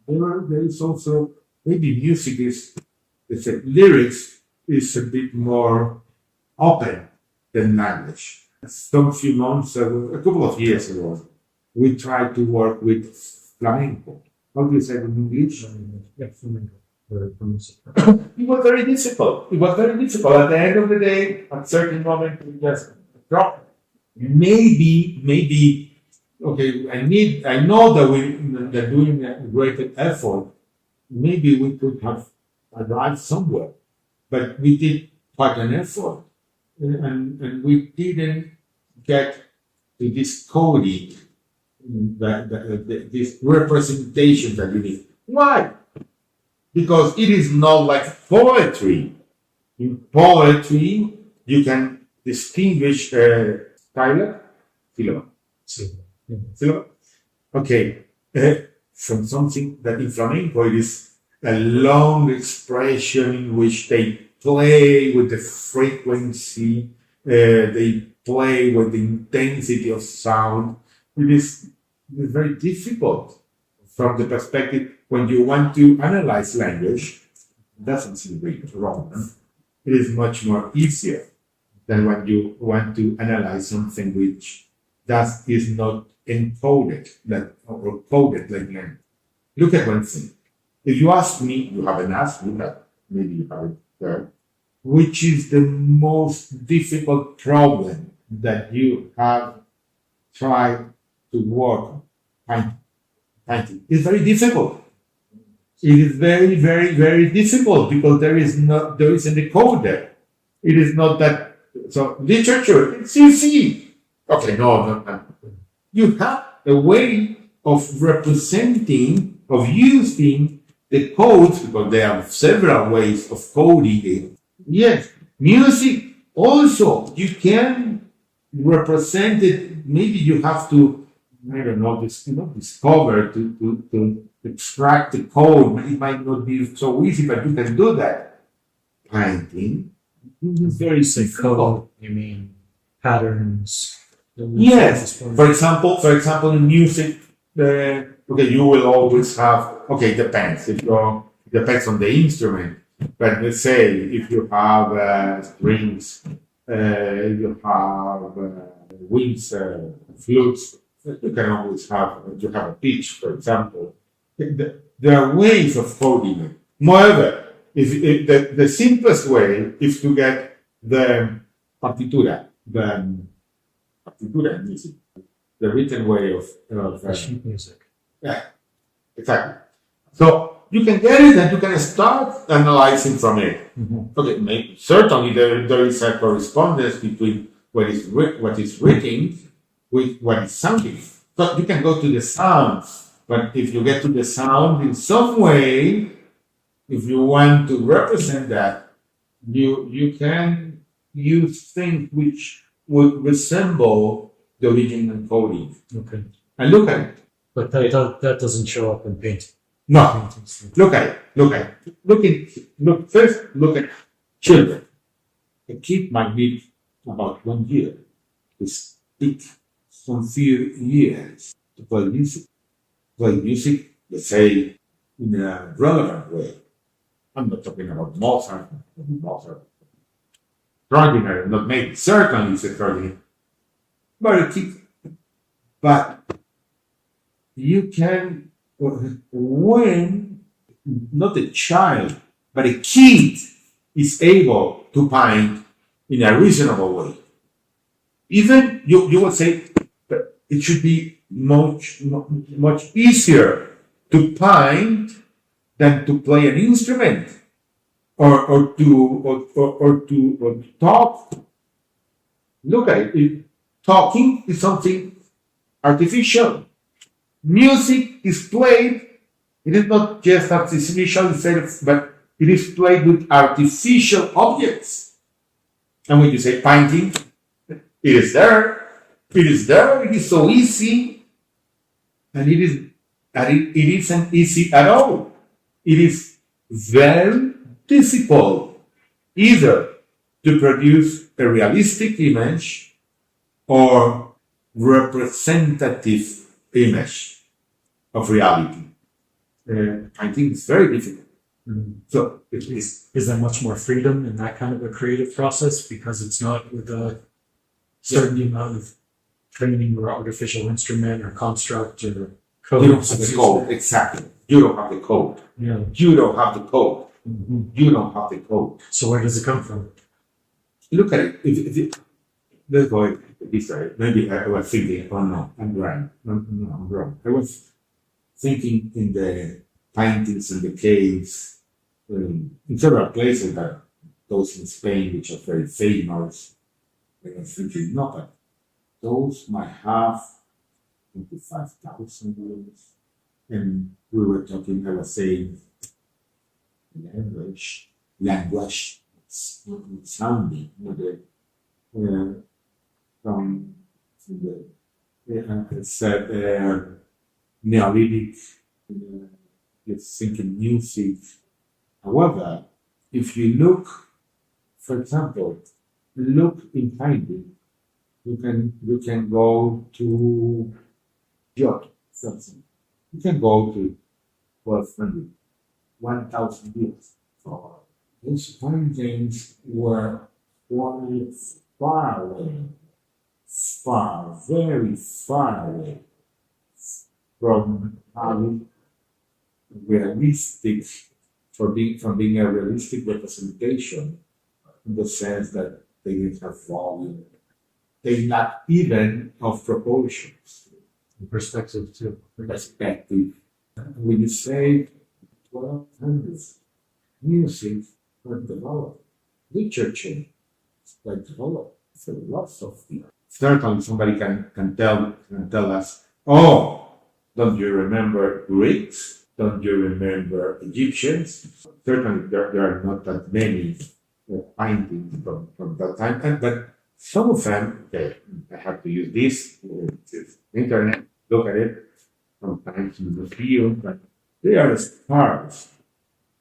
there is also, maybe music is, let's say, lyrics is a bit more open than language. Some few months ago, a couple of years ago, we tried to work with flamenco. How do you say it in English? Yeah, flamenco. It was very difficult. It was very difficult. At the end of the day, at a certain moment, we just dropped. Maybe, okay, I know that they're doing a great effort. Maybe we could have arrived somewhere, but we did quite an effort, and we didn't get to this coding, this representation that you need. Why? Because it is not like poetry. In poetry, you can distinguish Tyler? Philo. Okay. From something that in flamenco it is a long expression in which they play with the frequency, they play with the intensity of sound. It is very difficult from the perspective when you want to analyze language. It doesn't seem really wrong. It is much more easier than when you want to analyze something which is not encoded or coded like language. Look at one thing. If you ask me, you haven't asked me, but maybe you haven't heard, which is the most difficult problem that you have tried to work on? It's very difficult. It is very, very, very difficult because there is an encoder. It is not that. So literature, it's easy. Okay, no. You have a way of representing, of using the codes, because there are several ways of coding it. Yes, music also, you can represent it. Maybe you have to, I don't know, discover to extract the code. It might not be so easy, but you can do that. Painting is very Code, you mean patterns? Yes. For example, in music, okay, you will always have. Okay, depends. Depends on the instrument. But let's say if you have strings, you have winds, flutes. You can always have. You have a pitch, for example. There are ways of coding it. Moreover, if the simplest way is to get the partitura, partitura in music, the written way of sheet music. Yeah, exactly. So you can get it and you can start analyzing from it. Mm-hmm. Okay, certainly there is a correspondence between what is written with what is sounding. So you can go to the sounds, but if you get to the sound in some way, if you want to represent that, you can use things which would resemble the original coding. Okay. And look at it. But that doesn't show up in painting. No, Paintings. look at it. Look at children. A kid might need about 1 year to speak, some few years to play music. Play music, let's say, in a relevant way. I'm not talking about Mozart. Extraordinary, not maybe, certainly it's extraordinary. But you can, when not a child, but a kid is able to paint in a reasonable way. Even you would say that it should be much easier to paint than to play an instrument or to talk. Look at it. Talking is something artificial. Music is played. It is not just artificial itself, but it is played with artificial objects. And when you say painting, it is there. It is there. It is so easy, and it isn't easy at all. It is very difficult either to produce a realistic image or representative image of reality. I think it's very difficult. Mm-hmm. So it is. Is there much more freedom in that kind of a creative process because it's not with a certain amount of training or artificial instrument or construct or code? You don't have the code, exactly. You don't have the code. Yeah. You don't have the code. Mm-hmm. You don't have the code. So where does it come from? Look at it. Let's go this way. Maybe I was thinking, oh no, I'm wrong. No, I'm wrong. I was thinking in the paintings in the caves, in several places, that those in Spain, which are very famous. I was thinking, no, but those might have 25,000 years. And we were talking, I was saying, language, sounding, from the said Neolithic, it's thinking music. However, if you look, for example, look in painting, you can go to Giotto, something. You can go to 1200, 1000 years. So those paintings were quite far away, very far away from having realistic, from being a realistic representation, in the sense that they didn't have volume. They lack even of proportions. Perspective too. Perspective. When you say 1200s, music was developed, literature was developed, philosophy. Certainly somebody can tell us, oh, don't you remember Greeks? Don't you remember Egyptians? Certainly there are not that many paintings from that time, but some of them, I have to use this internet, look at it, sometimes in the field, but they are sparse.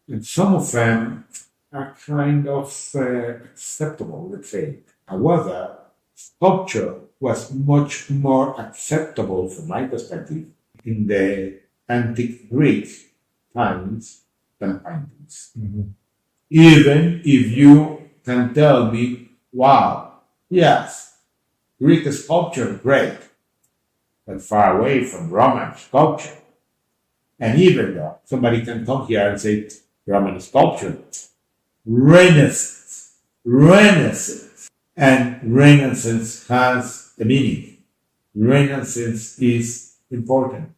And some of them are kind of acceptable, let's say. However, sculpture was much more acceptable from my perspective in the antique Greek times than paintings. Mm-hmm. Even if you can tell me, wow, yes, Greek sculpture, great, but far away from Roman sculpture. And even though somebody can come here and say, Roman sculpture, Renaissance. And Renaissance has a meaning. Renaissance is important.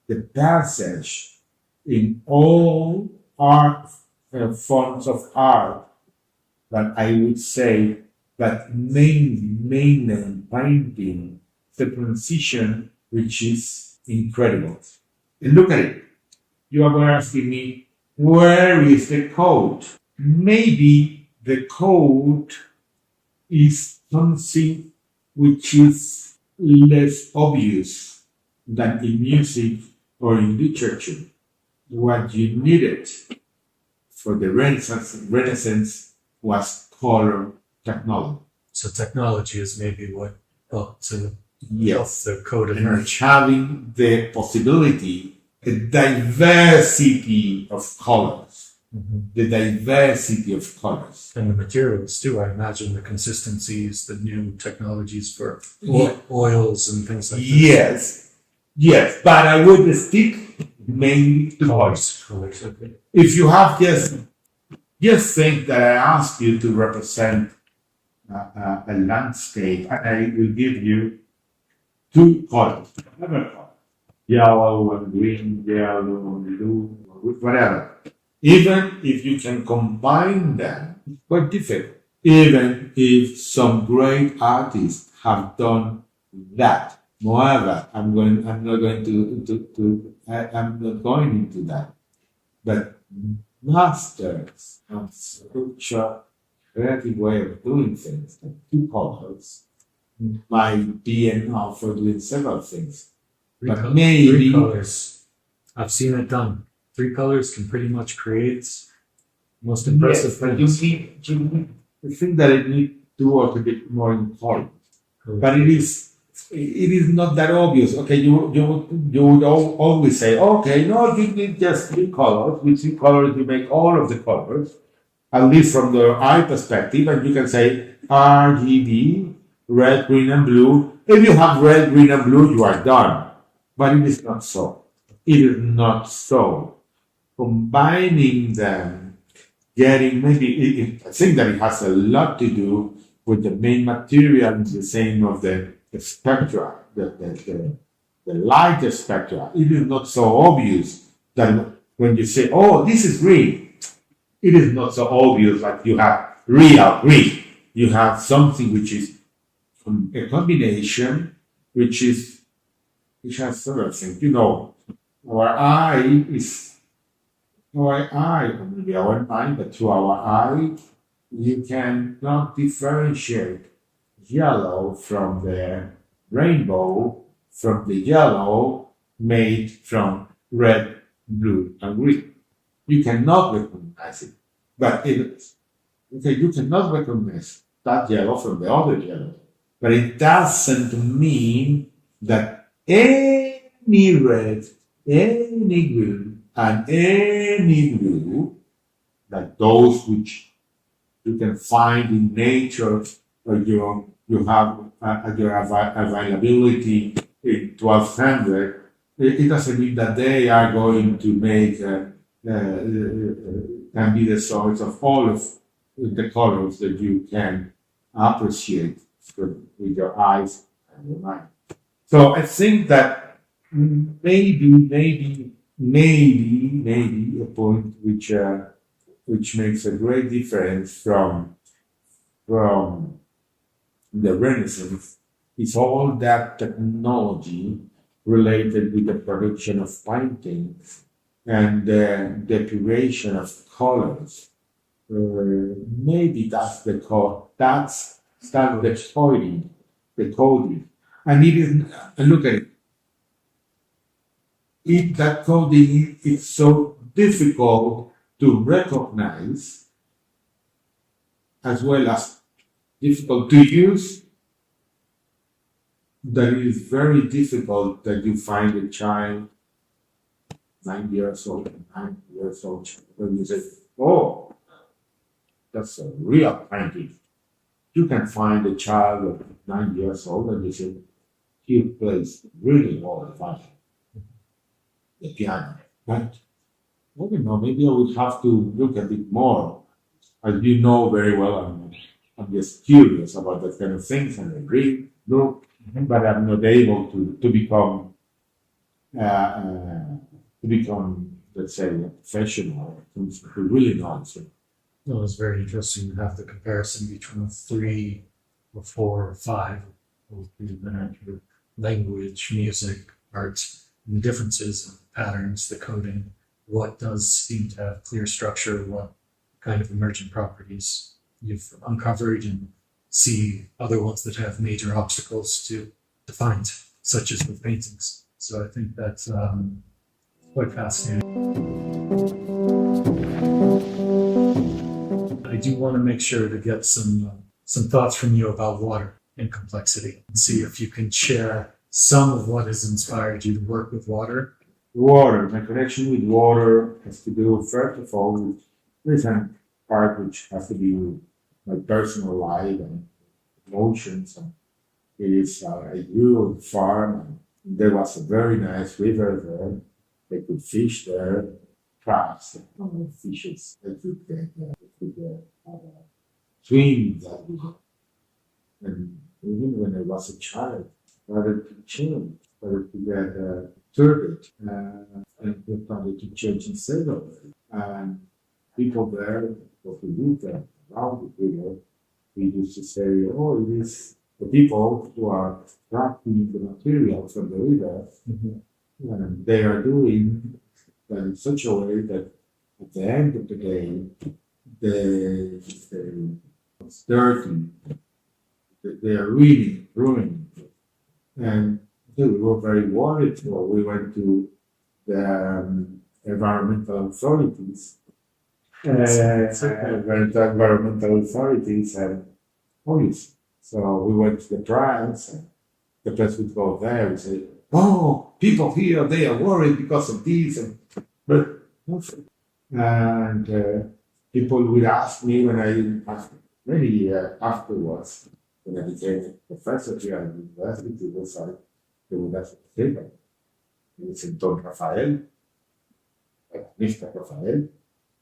The passage in all art, forms of art, but I would say that mainly in painting, the transition, which is incredible. And look at it. You are asking me, where is the code? Maybe the code is something which is less obvious than in music or in literature. What you needed for the Renaissance was color technology. So technology is maybe what helped to help Yes. the code And emerge. having the possibility, a diversity of colors, the diversity of colors. And the materials too, I imagine the consistencies, the new technologies for Yeah. oils and things like Yes, but I would stick mainly to colors. Colors, okay. If you have just think that I asked you to represent a landscape, and I will give you two colors, whatever color, yellow and green, yellow and blue, whatever. Even if you can combine them, it's quite difficult. Even if some great artists have done that. However, I'm not going into that. But masters of such a creative way of doing things, like two colors, might be enough for doing several things. But maybe three colors. I've seen it done. 3 colors can pretty much create most impressive yes, but you things. need the thing that it need to work a bit more in color. But it is not that obvious. Okay, you would always say, okay, no, you need just 3 colors. With 3 colors, you make all of the colors, at least from the eye perspective, and you can say RGB, red, green, and blue. If you have red, green, and blue, you are done. But it is not so. It is not so. Combining them, getting maybe, I think that it has a lot to do with the main material and the same of the spectra, the lighter spectra. It is not so obvious that when you say, oh, this is green, it is not so obvious like you have real green. You have something which is a combination, which has several things. You know, maybe our mind, but to our eye, you cannot differentiate yellow from the rainbow, from the yellow made from red, blue, and green. You cannot recognize it. But you cannot recognize that yellow from the other yellow. But it doesn't mean that any red, any green, and any blue, like those which you can find in nature, or you have at your availability in 1200, it doesn't mean that they are going to make can be the source of all of the colors that you can appreciate with your eyes and your mind. So I think that maybe a point which makes a great difference from the Renaissance is all that technology related with the production of paintings and the depuration of colors. Maybe that's the coding, and it is. And look at it. If that coding is so difficult to recognize, as well as difficult to use, that it is very difficult that you find a child 9 years old, when you say, oh, that's a real painting. You can find a child of 9 years old and you say, he plays really well the piano. But I don't know, maybe I would have to look a bit more. As you know very well, I'm just curious about that kind of things, and I read, look, but I'm not able to become, let's say, a professional who really knows it. No, it's very interesting to have the comparison between 3 or 4 or 5 of the language, music, arts, and differences and patterns, the coding, what does seem to have clear structure, what kind of emergent properties you've uncovered, and see other ones that have major obstacles to defined, such as with paintings. So I think that's quite fascinating. I do want to make sure to get some thoughts from you about water and complexity, and see if you can share some of what has inspired you to work with water. Water, my connection with water has to do, first of all, with this part which has to be with my personal life and emotions. And it is, I grew on a farm, and there was a very nice river there. They could fish there, crabs, fishes. They could swim that river. And even when I was a child, I started to change, started to get turbid, and we started to change in several ways. And people there, what we lived there, around the river, we used to say, oh, it is the people who are extracting the material from the river, and they are doing that in such a way that at the end of the day, it's dirty, they are really ruining it. And we were very worried. So we went to the environmental authorities. Environmental authorities and police. So we went to the press, and the press would go there and say, oh, people here, they are worried because of this. And people would ask me when I asked many afterwards, when I became a professor here at the university, they would ask me, it's Don Rafael, Mr. Rafael.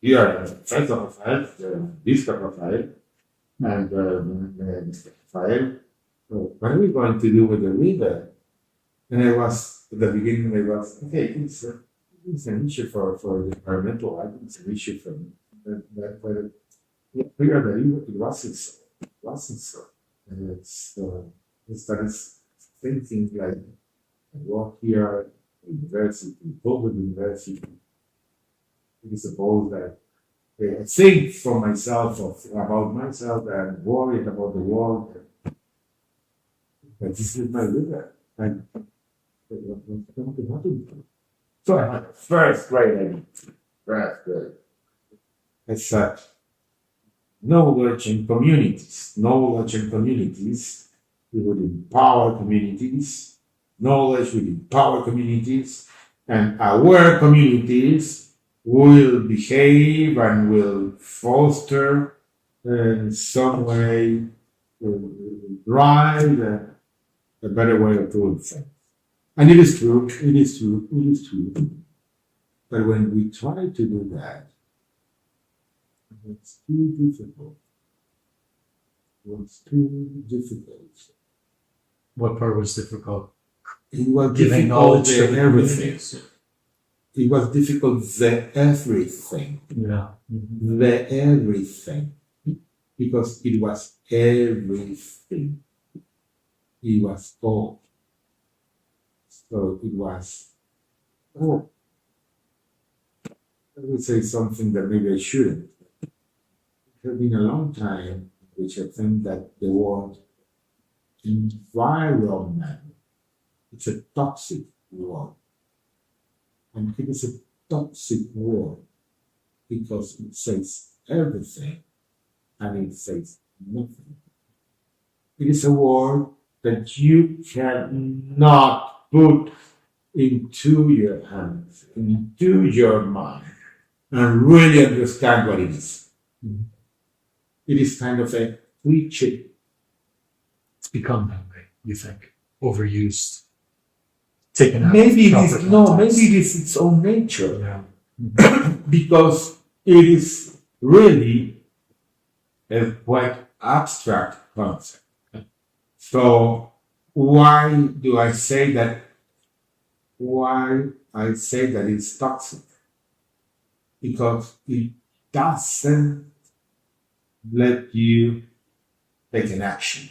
You are Professor Rafael, Mr. Rafael, and Mr. Rafael. So what are we going to do with the river? And I was, at the beginning, I was, okay, it's an issue for the environmental, I think it's an issue for me. But here the river, it wasn't so. It wasn't so. And it started thinking like, I work here at university, Bogotá University. I suppose that I think for myself, about myself, and worried about the world. But this is my river. And what's going to happen? So I had first grade. I said, knowledge and communities. Knowledge and communities. We would empower communities. Knowledge will empower communities. And aware communities will behave and will foster in some way, drive a better way of doing things. And it is true. But when we try to do that, it's too difficult. What part was difficult? It was Giving difficult knowledge to the everything. It was difficult the everything. Yeah. The everything. Because it was everything. It was all. So it was all. I would say something that maybe I shouldn't. It has been a long time which I think that the word environment, it's a toxic word. And it is a toxic word because it says everything and it says nothing. It is a word that you cannot put into your hands, into your mind, and really understand what it is. Mm-hmm. It is kind of a cliche. It's become that way, you think? Overused. Taken out. Maybe proper context. it is its own nature. Yeah. Mm-hmm. Because it is really a quite abstract concept. So why do I say that? Why I say that it's toxic? Because it doesn't let you take an action.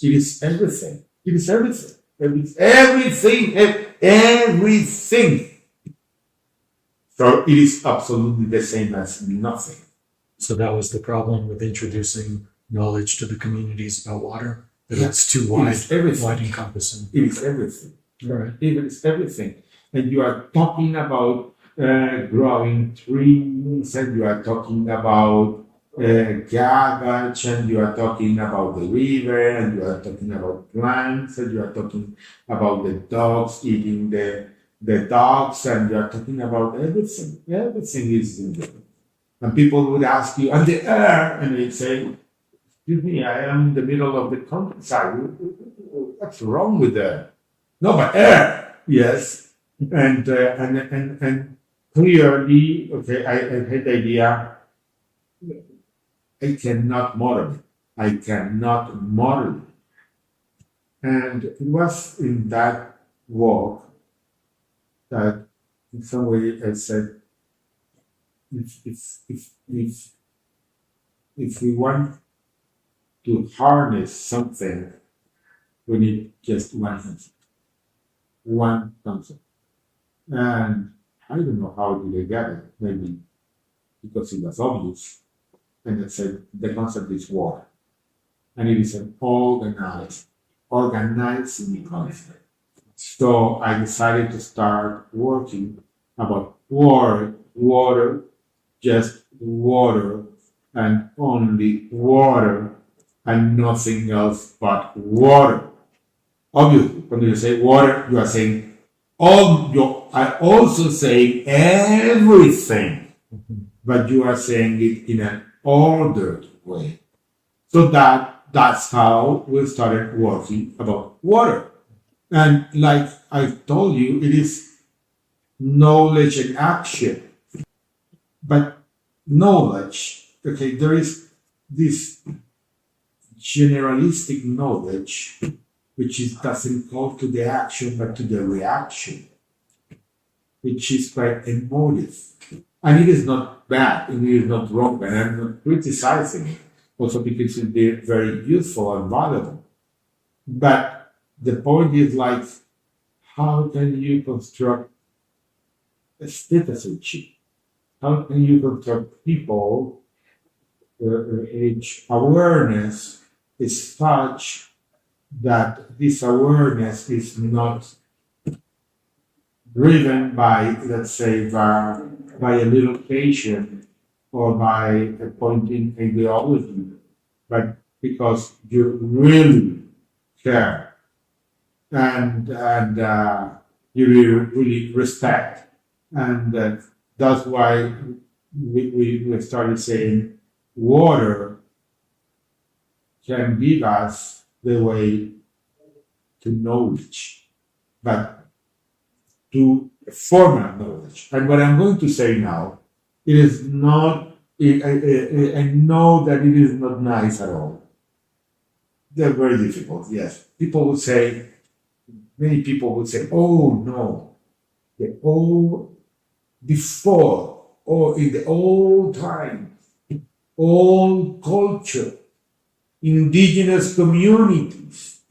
It is everything. It is everything. Everything. So it is absolutely the same as nothing. So that was the problem with introducing knowledge to the communities about water. That it's too wide, It's everything. wide encompassing. It is everything. Right. It is everything. And you are talking about growing trees, and you are talking about garbage, and you are talking about the river, and you are talking about plants, and you are talking about the dogs eating the dogs, and you are talking about everything. Everything is in there. And people would ask you, and the air, and they'd say, excuse me, I am in the middle of the countryside. What's wrong with that? No, but air, yes. And clearly, okay, I had the idea, I cannot model it. I cannot model it. And it was in that walk that in some way I said, if we want to harness something, we need just one concept. And I don't know how did I get it, maybe because it was obvious. And I said, the concept is water. And it is an organizing concept. So I decided to start working about water, just water, and only water, and nothing else but water. Obviously, when you say water, you are saying I also say everything, but you are saying it in an ordered way. So that's how we started working about water. And like I told you, it is knowledge and action. But knowledge, okay, there is this generalistic knowledge, which doesn't call to the action, but to the reaction, which is quite emotive. And it is not bad, and it is not wrong, and I'm not criticizing it, also because it is very useful and valuable. But the point is like, how can you construct a citizenship? How can you construct people which awareness is such that this awareness is not driven by, let's say, by a little patient or by a point in ideology, but because you really care and you really respect. And that's why we started saying water can give us the way to knowledge, but to formal knowledge. And what I'm going to say now, it is not, I know that it is not nice at all. They're very difficult, yes. People would say, many people would say, oh no, the old, before, or in the old time, old culture, indigenous communities.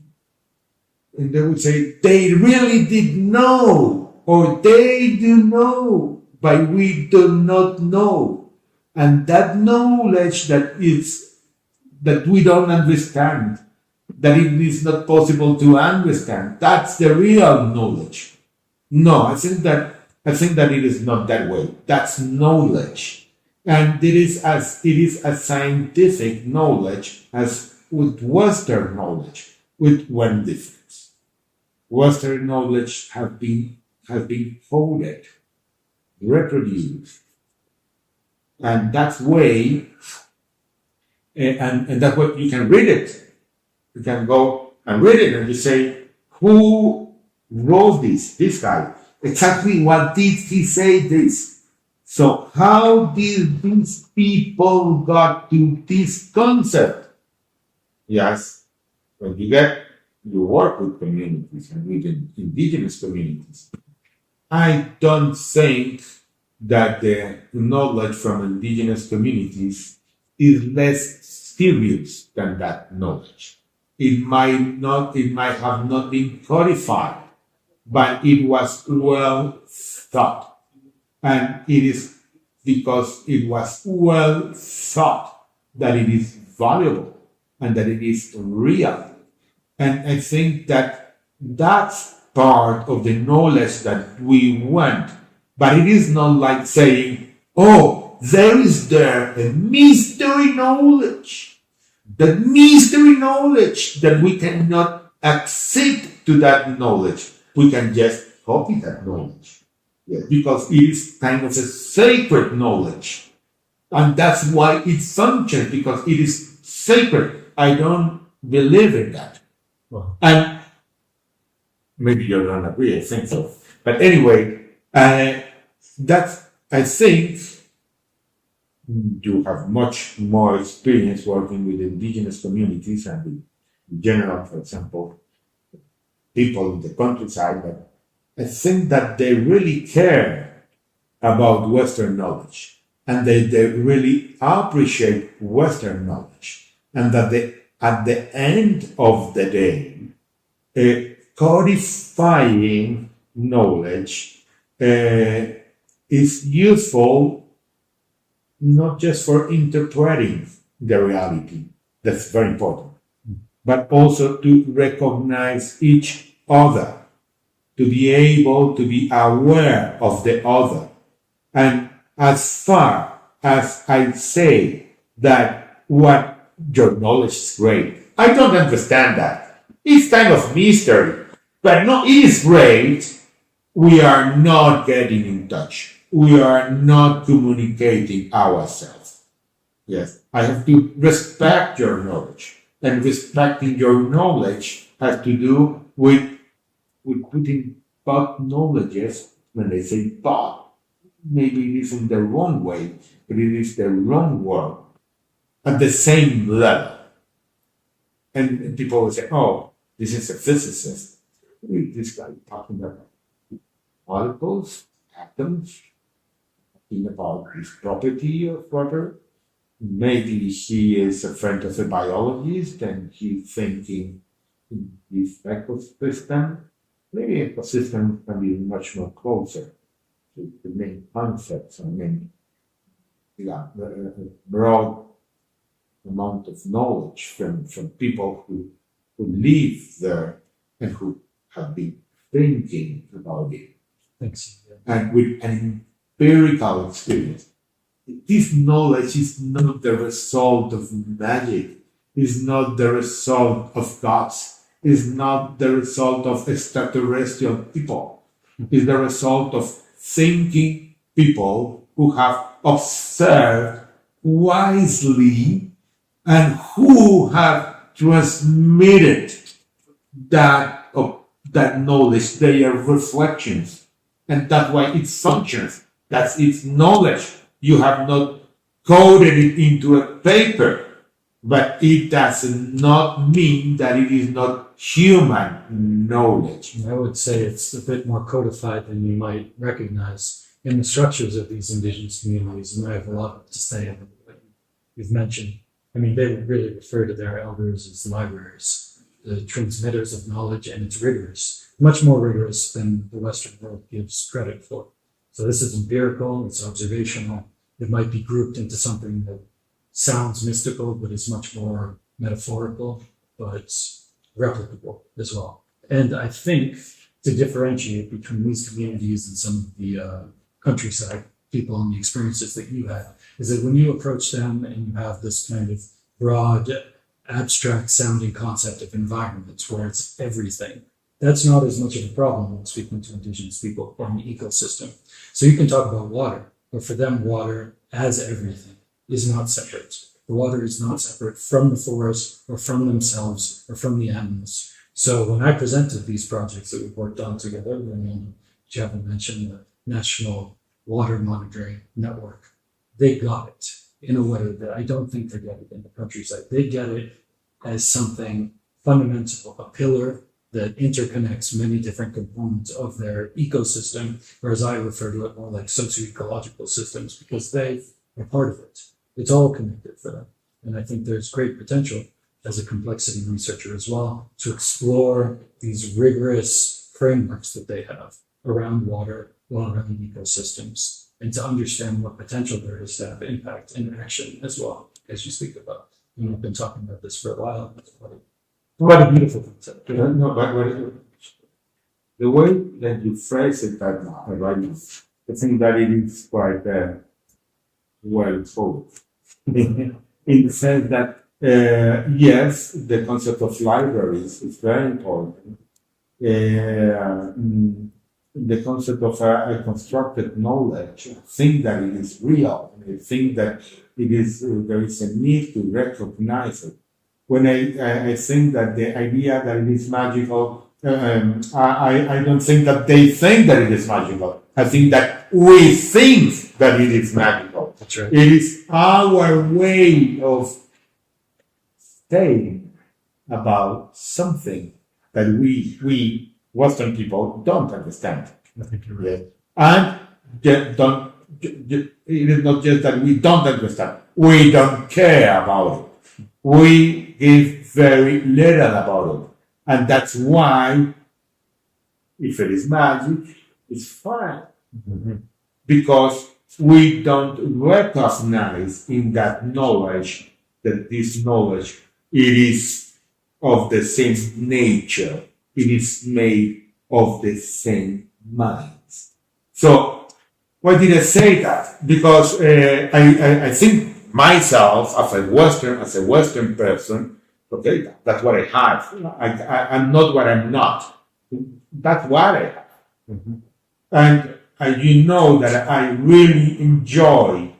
And they would say, they really did know, or they do know, but we do not know. And that knowledge that we don't understand, that it is not possible to understand, that's the real knowledge. No, I think that it is not that way. That's knowledge. And it is a scientific knowledge as with Western knowledge, with one difference. Western knowledge has been coded, reproduced, and that's way, and that's what you can read it. You can go and read it, and you say, who wrote this? This guy. Exactly what did he say this? So how did these people got to this concept? Yes, when you work with communities and with indigenous communities, I don't think that the knowledge from indigenous communities is less serious than that knowledge. It might have not been codified, but it was well thought. And it is because it was well thought that it is valuable and that it is real. And I think that that's part of the knowledge that we want. But it is not like saying, oh, there is there a mystery knowledge. That mystery knowledge that we cannot accede to that knowledge. We can just copy that knowledge. Yeah, because it is kind of a sacred knowledge. And that's why it functions, because it is sacred. I don't believe in that. Wow. And maybe you don't agree, I think so. But anyway, that's, I think, you have much more experience working with indigenous communities and in general, for example, people in the countryside. But I think that they really care about Western knowledge, and they really appreciate Western knowledge, and that at the end of the day, codifying knowledge is useful not just for interpreting the reality, that's very important, but also to recognize each other, to be able to be aware of the other. And as far as I say that what your knowledge is great, I don't understand that. It's kind of mystery, but no, it is great. We are not getting in touch. We are not communicating ourselves. Yes, I have to respect your knowledge. And respecting your knowledge has to do with putting both knowledges. When they say both, maybe it isn't the wrong way, but it is the wrong word, at the same level. And people will say, oh, this is a physicist. What is this guy talking about? Molecules, atoms, talking about this property of water. Maybe he is a friend of a biologist and he's thinking in this ecosystem. Maybe ecosystem can be much more closer to the main concepts. I mean, a broad amount of knowledge from people who live there and who have been thinking about it. Thanks. And with an empirical experience. This knowledge is not the result of magic, is not the result of gods, is not the result of extraterrestrial people. It's the result of thinking people who have observed wisely and who have transmitted that knowledge, their reflections. And that's why it functions. That's its knowledge. You have not coded it into a paper, but it does not mean that it is not human knowledge. I would say it's a bit more codified than you might recognize in the structures of these indigenous communities, and I have a lot to say about what you've mentioned. I mean, they really refer to their elders as libraries, the transmitters of knowledge, and it's rigorous, much more rigorous than the Western world gives credit for. So this is empirical, it's observational. It might be grouped into something that sounds mystical, but is much more metaphorical, but replicable as well. And I think to differentiate between these communities and some of the countryside people and the experiences that you had, is that when you approach them and you have this kind of broad, abstract sounding concept of environments where it's everything, that's not as much of a problem when speaking to indigenous people or an ecosystem. So you can talk about water, but for them, water as everything is not separate. The water is not separate from the forest or from themselves or from the animals. So when I presented these projects that we've worked on together, and you haven't mentioned the National Water Monitoring Network, they got it in a way that I don't think they get it in the countryside. They get it as something fundamental, a pillar that interconnects many different components of their ecosystem, or as I refer to it, more like socio-ecological systems, because they are part of it. It's all connected for them. And I think there's great potential as a complexity researcher as well to explore these rigorous frameworks that they have around water, around ecosystems, and to understand what potential there is to have impact and action as well, as you speak about. And we've been talking about this for a while. That's quite Quite a beautiful concept. No, but the way that you phrase it right now, I think that it is quite well told. In the sense that, yes, the concept of libraries is very important. The concept of a constructed knowledge, I think that it is real. I think that it is there is a need to recognize it. When I think that the idea that it is magical, I don't think that they think that it is magical. I think that we think that it is magical. That's right. It is our way of saying about something that we Western people don't understand. I think you're right. And it is not just that we don't understand, we don't care about it. We give very little about it. And that's why, if it is magic, it's fine. Mm-hmm. Because we don't recognize in that knowledge that this knowledge, it is of the same nature. It is made of the same minds. So, why did I say that? Because I think myself as a Western person, okay, that's what I have. I'm not what I'm not. That's what I have. Mm-hmm. And you know that I really enjoy,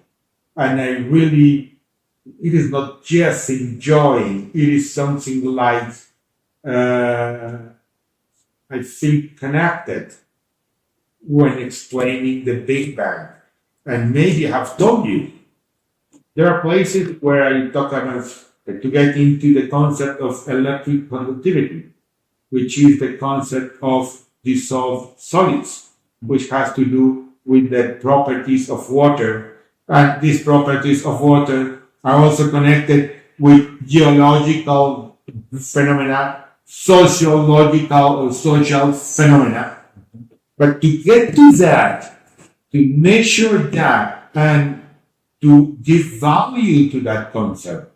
and it is not just enjoying, it is something like, I feel connected when explaining the Big Bang. And maybe I have told you, there are places where I talk about to get into the concept of electric conductivity, which is the concept of dissolved solids, which has to do with the properties of water. And these properties of water are also connected with geological phenomena, sociological or social phenomena. But to get to that, to measure that, and to give value to that concept,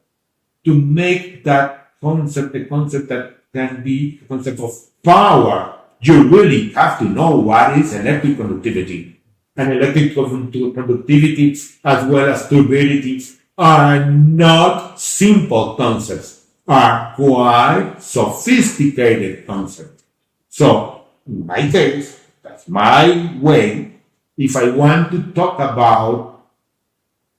to make that concept a concept that can be a concept of power, you really have to know what is electric conductivity. And electric conductivity as well as turbidity are not simple concepts, are quite sophisticated concepts. So, in my case, that's my way. If I want to talk about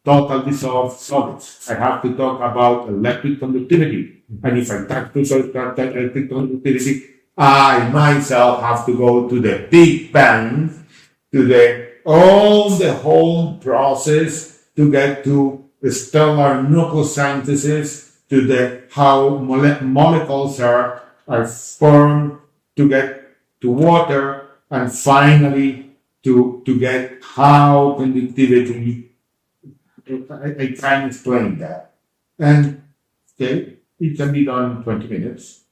total dissolved solids, I have to talk about electric conductivity. And if I talk about electric conductivity, I myself have to go to the Big Bang, to the whole process to get to the stellar nucleosynthesis, to the how molecules are formed, to get to water, and finally to get how conductivity. I can explain that. And okay, it can be done in 20 minutes.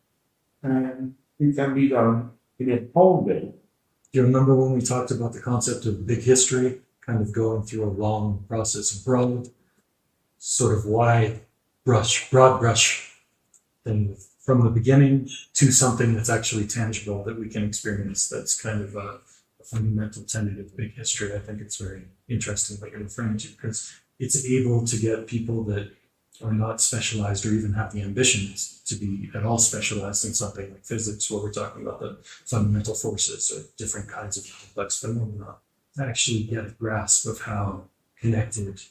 And it can be done in a whole day. Do you remember when we talked about the concept of big history, kind of going through a long process of broad, sort of wide brush, broad brush, then from the beginning to something that's actually tangible that we can experience, that's kind of a fundamental tenet of big history. I think it's very interesting what you're referring to, because it's able to get people that are not specialized or even have the ambitions to be at all specialized in something like physics, where we're talking about the fundamental forces or different kinds of complex phenomena, to actually get a grasp of how connected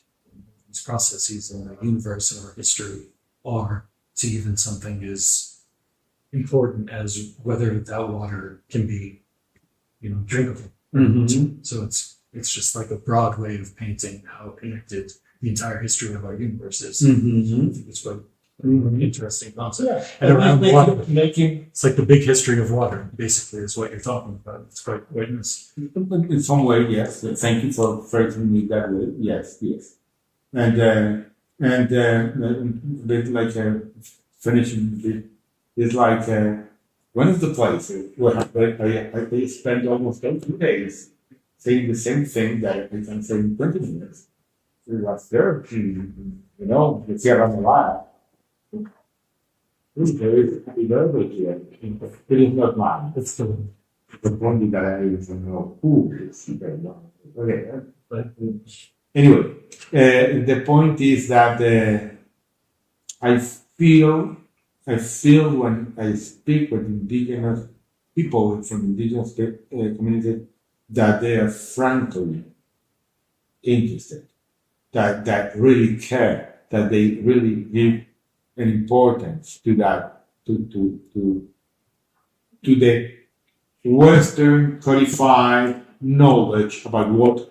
these processes in the universe and our history are to even something as important as whether that water can be, drinkable. Mm-hmm. So it's just like a broad way of painting how connected the entire history of our universe is. Mm-hmm. I think it's quite an interesting concept. Yeah. And around water, making it's like the big history of water, basically, is what you're talking about. It's quite nice. in some way, yes. Thank you for phrasing me that way. Yes. And finishing is like one of the places where I spent almost 2 days saying the same thing that I can say in 20 minutes. It was there, the Sierra Nevada. There is epidemiology. It is not mine. It's the The point is that I don't know who is epidemiology. Okay. But anyway, the point is that I feel when I speak with indigenous people from indigenous communities that they are frankly interested, that really care, that they really give an importance to that, to the Western codified knowledge about water.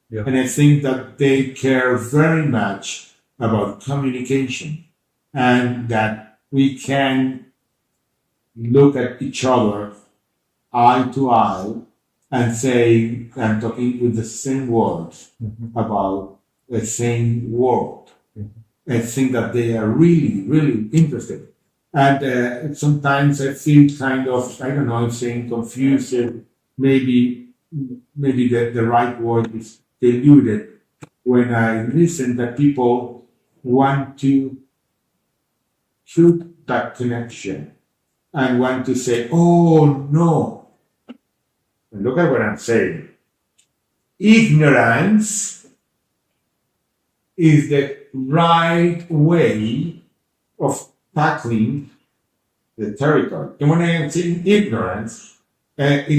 Yeah. And I think that they care very much about communication and that we can look at each other eye to eye and say, and talking with the same words about the same world. I think that they are really, really interested. And sometimes I feel kind of, I don't know if saying confused, maybe the right word is deluded when I listen that people want to shoot that connection and want to say, oh no. And look at what I'm saying. Ignorance is the right way of tackling the territory. And when I am saying ignorance, it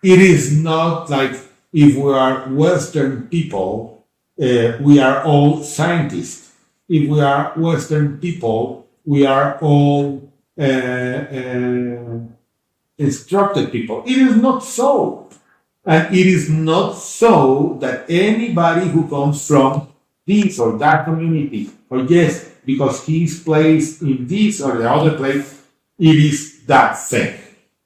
is not like if we are Western people, we are all scientists. If we are Western people, we are all instructed people. It is not so. And it is not so that anybody who comes from this or that community, or yes, because he's placed in this or the other place, it is that thing.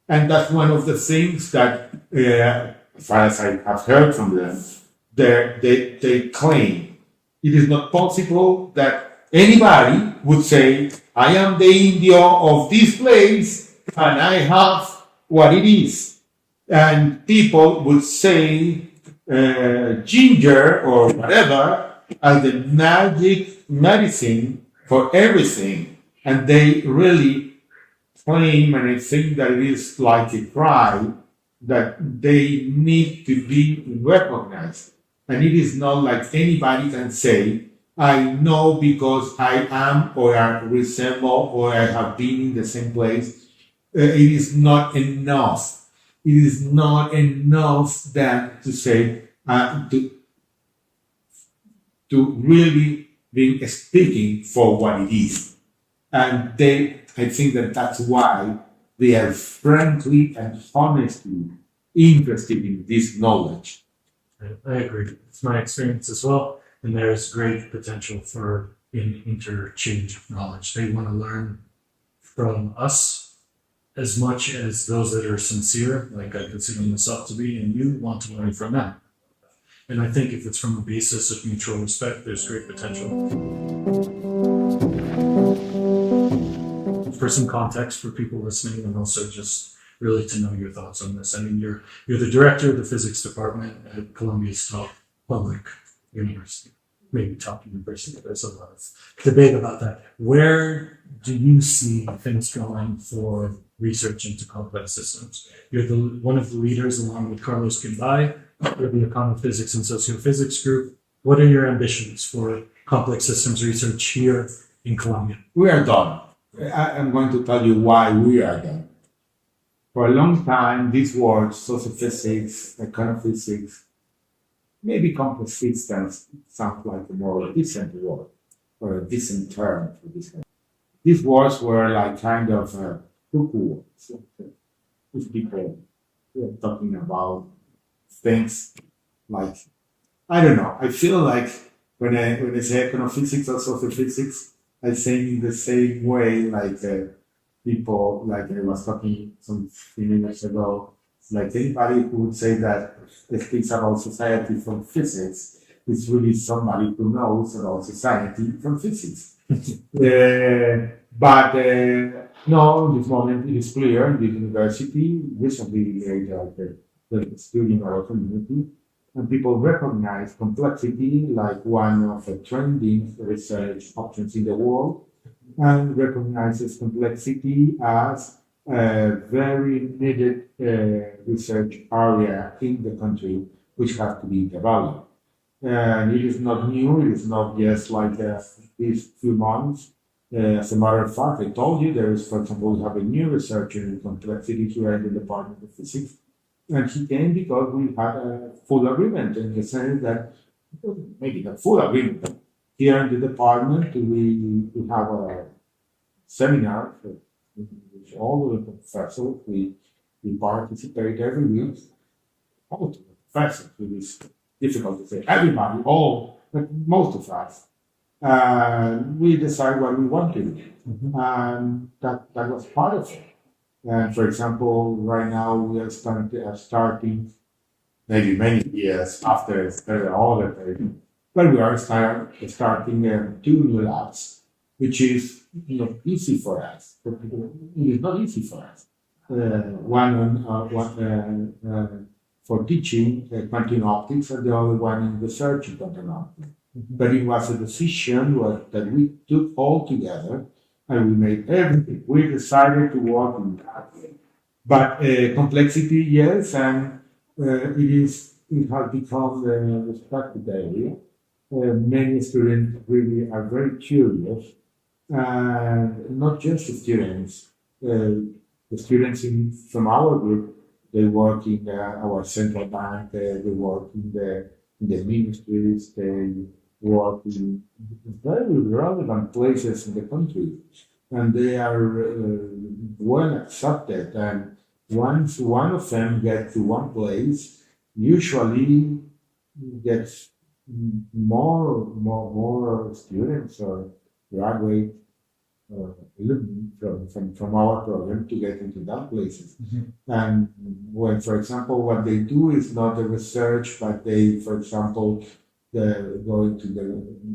And that's one of the things that, as far as I have heard from them, they claim. It is not possible that anybody would say, I am the Indio of this place and I have what it is. And people would say ginger or whatever as the magic medicine for everything. And they really claim, and I think that it is like a cry, that they need to be recognized. And it is not like anybody can say, I know because I am or I resemble or I have been in the same place. It is not enough. It is not enough that to say, to really be speaking for what it is. And I think that that's why they are frankly and honestly interested in this knowledge. I agree. It's my experience as well. And there's great potential for an interchange of knowledge. They want to learn from us as much as those that are sincere, like I consider myself to be, and you want to learn from them. And I think if it's from a basis of mutual respect, there's great potential. For some context for people listening, and also just really to know your thoughts on this. I mean, you're the director of the physics department at Colombia's top public university, maybe top university. There's a lot of debate about that. Where do you see things going for research into complex systems? You're one of the leaders, along with Carlos Quimbay, for the Econophysics and Sociophysics group. What are your ambitions for complex systems research here in Colombia? We are done. I'm going to tell you why we are done. For a long time, these words, sociophysics, econophysics, maybe complex systems sound like a more decent word or a decent term for this kind. These words were like kind of fruitful words. With people talking about things like, I don't know. I feel like when I say econophysics or sociophysics, I say in the same way like people, like I was talking some few minutes ago, like anybody who would say that speaks about society from physics is really somebody who knows about society from physics. But no, in this moment it is clear in the university, recently the studying our community, and people recognize complexity like one of the trending research options in the world. and recognizes complexity as a very needed research area in the country, which has to be developed. And it is not new, it is not just like these few months. As a matter of fact, I told you there is, for example, we have a new researcher in complexity here in the Department of Physics, and he came because we had a full agreement in the sense that, maybe not full agreement, but here in the department we have a seminar for which all of the professors we participate every week. All of the professors, it is difficult to say everybody, all, but most of us. We decide what we want to do. And that was part of it. And for example, right now we are starting maybe many years after all the period, but we are starting 2 new labs, which is not easy for us. It is not easy for us. One for teaching quantum optics, and the other one in research in quantum optics. But it was a decision that we took all together, and we made everything. We decided to work in that way. But complexity, yes, and it has become a respected area. Many students really are very curious, and not just the students. The students from our group, they work in our central bank, they work in the ministries, they work in very relevant places in the country, and they are well accepted. And once one of them gets to one place, usually gets more students or graduate from our program to get into that places. And when, for example, what they do is not the research, but they, for example, go into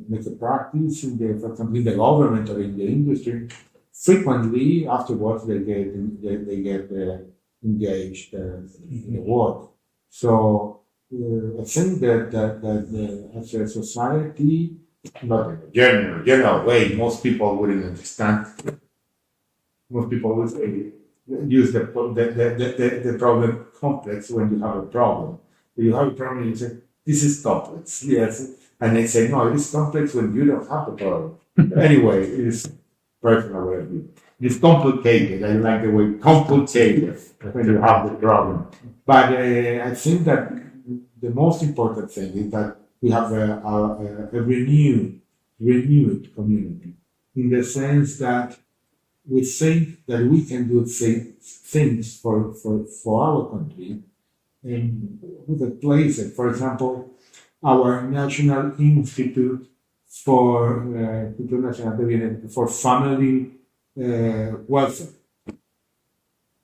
make a practice for example, in the government or in the industry. Frequently, afterwards, they get engaged in the work. So I think that as a society, not in a general way, most people wouldn't understand. Most people would say, use the problem complex when you have a problem. When you have a problem, you say, this is complex, yes. And they say, no, it is complex when you don't have a problem. Anyway, it is personal way of view. It is complicated. I like the word complicated when you have the problem. But I think that the most important thing is that we have a renewed community, in the sense that we think that we can do things for our country with a place. For example, our National Institute for Family Welfare,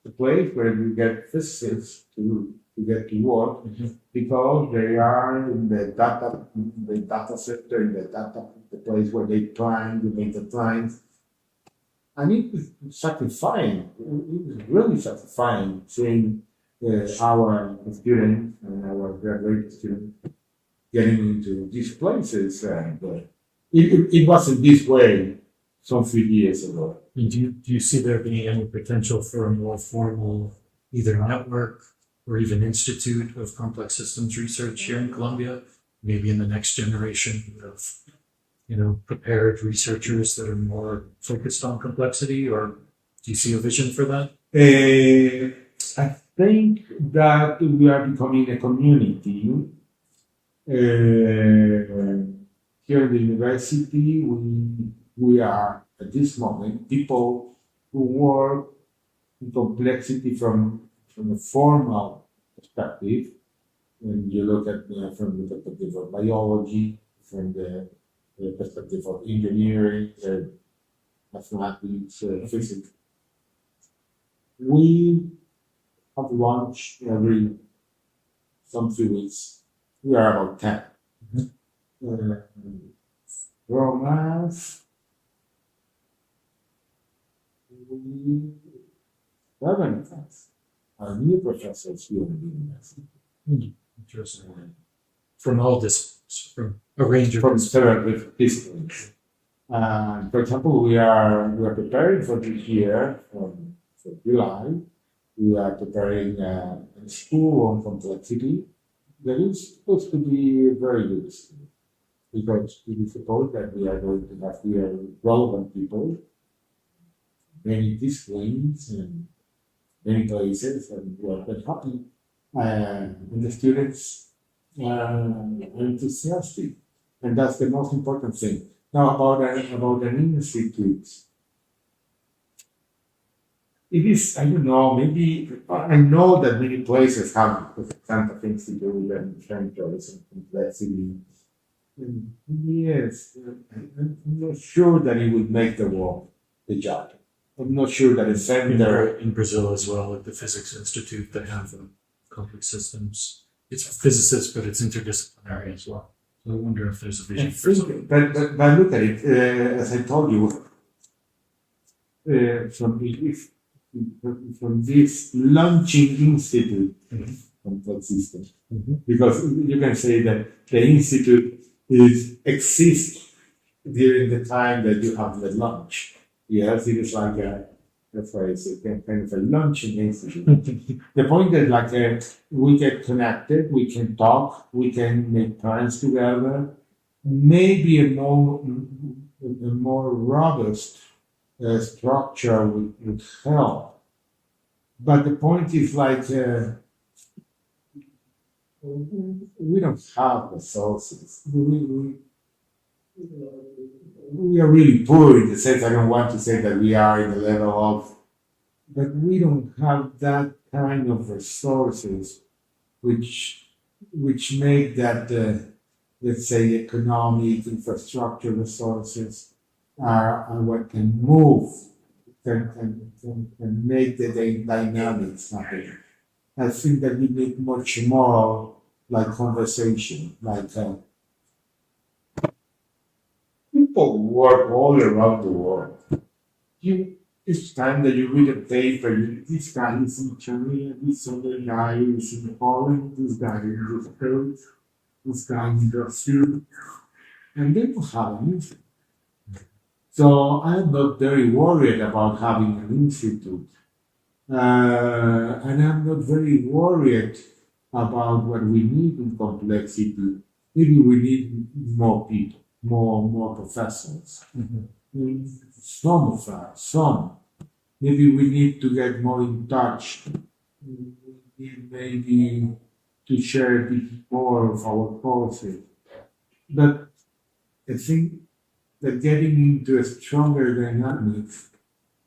the place where you get physicists to get to work, because they are in the data center, in the place where they plan, they make the plans. And it is satisfying. It is really satisfying seeing our students and our graduate students getting into these places. And it wasn't this way some few years ago. Do you see there being any potential for a more formal either network or even institute of complex systems research here in Colombia, maybe in the next generation of, prepared researchers that are more focused on complexity? Or do you see a vision for that? I think that we are becoming a community. Here in the university, we are, at this moment, people who work in complexity from a formal perspective. When you look at from the perspective of biology, from the perspective of engineering, mathematics, physics. We have lunch every some few weeks. We are about 10. Romance. We 7 of us are new professors here in the university. Interesting. From all disciplines, from a range of From several disciplines. For example, we are preparing for this year for July. We are preparing a school on complexity that is supposed to be very good school, because we suppose that we are going to have here relevant people, many disciplines and many places, and we are quite happy. And the students are enthusiastic, and that's the most important thing. Now about an institute, it is, I don't know, maybe I know that many places have the kind of institute and centers and complexity. And yes, I'm not sure that it would make the job. I'm not sure that a In, center. in Brazil as well, at the Physics Institute, they have complex systems. It's for physicists, but it's interdisciplinary as well. So I wonder if there's a vision for something. But look at it, as I told you, from this launching institute complex system, because you can say that the institute exists during the time that you have the launch. Yes, it is like that's why it's kind of a launching institute. The point is like we get connected, we can talk, we can make plans together. Maybe a more robust structure would help. But the point is like we don't have resources. We are really poor in the sense, I don't want to say that we are in the level of, but we don't have that kind of resources which make that let's say economic infrastructure resources are what can move, can make the dynamics happen. I think that we need much more like conversation, like people work all around the world. Each time that you read a paper, this guy is in China, this other guy is in Poland, this guy in the States, this guy in Brazil, and they don't have an institute. So I'm not very worried about having an institute. And I'm not very worried about what we need in complexity. Maybe we need more people, more professors. Some of us, some. Maybe we need to get more in touch. We need maybe to share a bit more of our courses. But I think that getting into a stronger dynamics,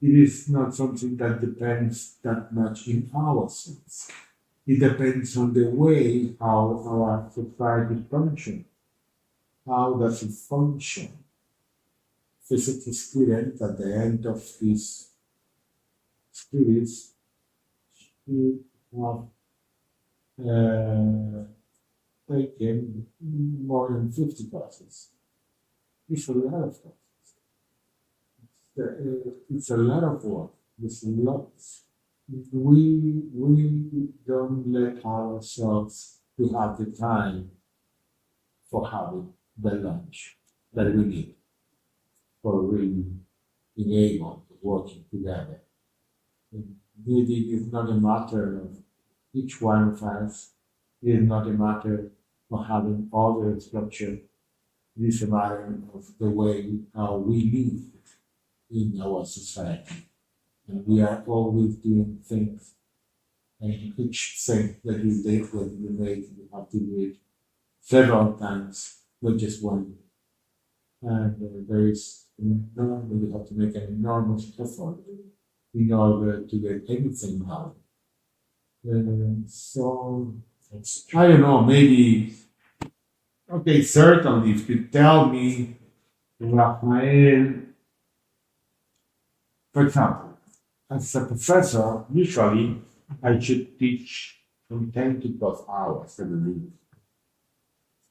it is not something that depends that much in ourselves. It depends on the way how our society functions. How does it function? Physics student at the end of his studies should have taken more than 50 classes. It's a lot of classes. It's a lot of work. It's lots. We don't let ourselves to have the time for having the lunch that we need for really being able to working together. And maybe it's not a matter of each one of us. It is not a matter of having other structure. It is a matter of the way how we live in our society. And we are always doing things, and each thing that you make, you have to do it several times, not just one. And you have to make an enormous effort in order to get anything out. So, I don't know, maybe, okay, certainly, if you tell me, Rafael, for example, as a professor, usually I should teach from 10 to 12 hours every week.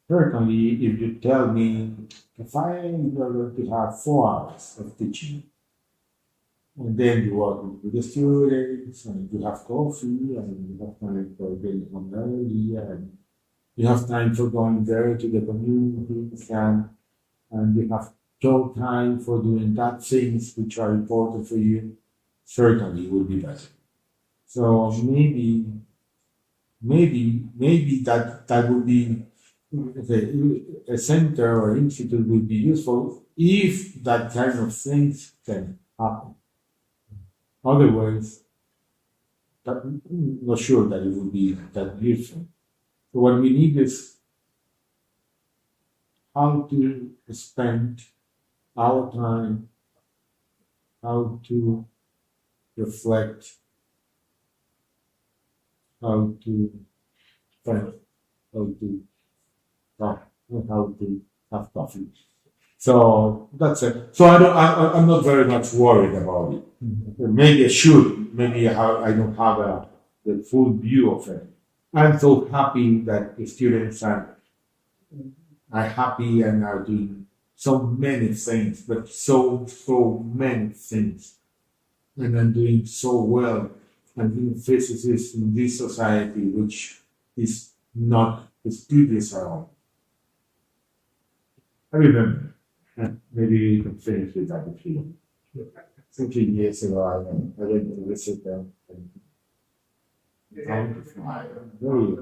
Certainly, if you tell me, if you are going to have 4 hours of teaching, and then you work with the students, and you have coffee, and you have time for getting home early, and you have time for going there to the communities, and you have your time for doing that things which are important for you, certainly would be better. So maybe that would be a center or institute would be useful if that kind of things can happen. Otherwise, I'm not sure that it would be that useful. So what we need is how to spend our time, how to reflect, how to think, how to talk, and how to have coffee. So that's it. So I'm not very much worried about it. Maybe I should. Maybe I don't have the full view of it. I'm so happy that the students are happy and are doing so many things, but so many things, and I'm doing so well. I'm being physicist in this society, which is not prestigious at all. I remember, maybe we can finish with that if you want. 15 years ago, I went to visit them and my very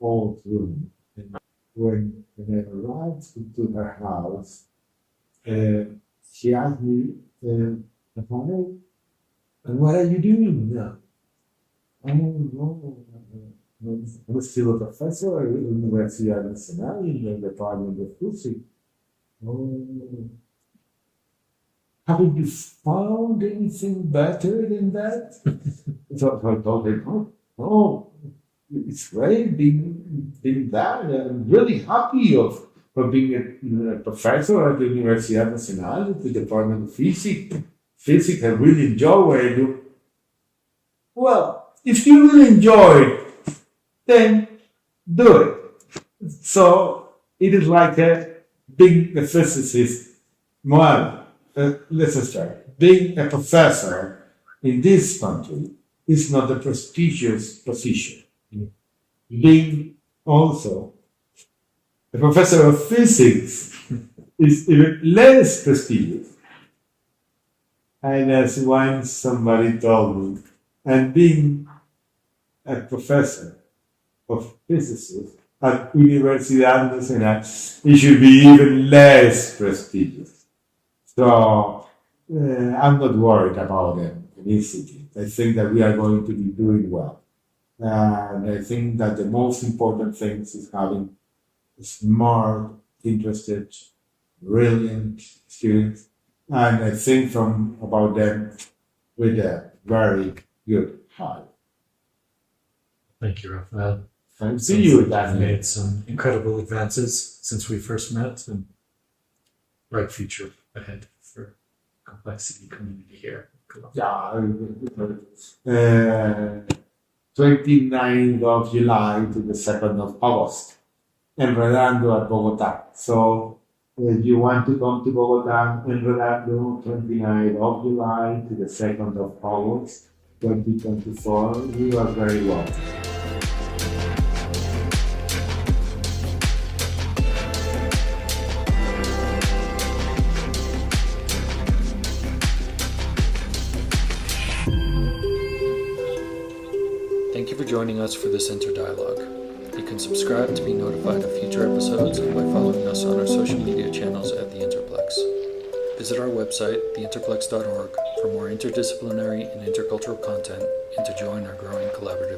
old room. And when I arrived into her house, she asked me, Rafael, and what are you doing now? I'm still a professor at the University National in the Department of Physics. Oh, haven't you found anything better than that? So I told him, oh, it's great being that. I'm really happy of being a professor at the University National, the Department of Physics. I really enjoy what I do. Well, if you really enjoy it, then do it. So it is like being a physicist. Well, let's start. Being a professor in this country is not a prestigious position. Being also a professor of physics is even less prestigious. And as once somebody told me, and being a professor of physics at Universidad Nacional, it should be even less prestigious. So I'm not worried about an institute. I think that we are going to be doing well. And I think that the most important thing is having smart, interested, brilliant students. And I think about them with a very good heart. Thank you, Rafael. And see you, I've made some incredible advances since we first met, and bright future ahead for complexity community here in Colombia. Yeah, 29th of July to the 2nd of August, Enredando at Bogotá. So if you want to come to Bogotá, Enredando, 29th of July to the 2nd of August, 2024, you are very welcome. Thank you for joining us for this InterDialogue. You can subscribe to be notified of future episodes and by following us on our social media channels at the InterPlex. Visit our website, theinterplex.org, for more interdisciplinary and intercultural content and to join our growing collaborative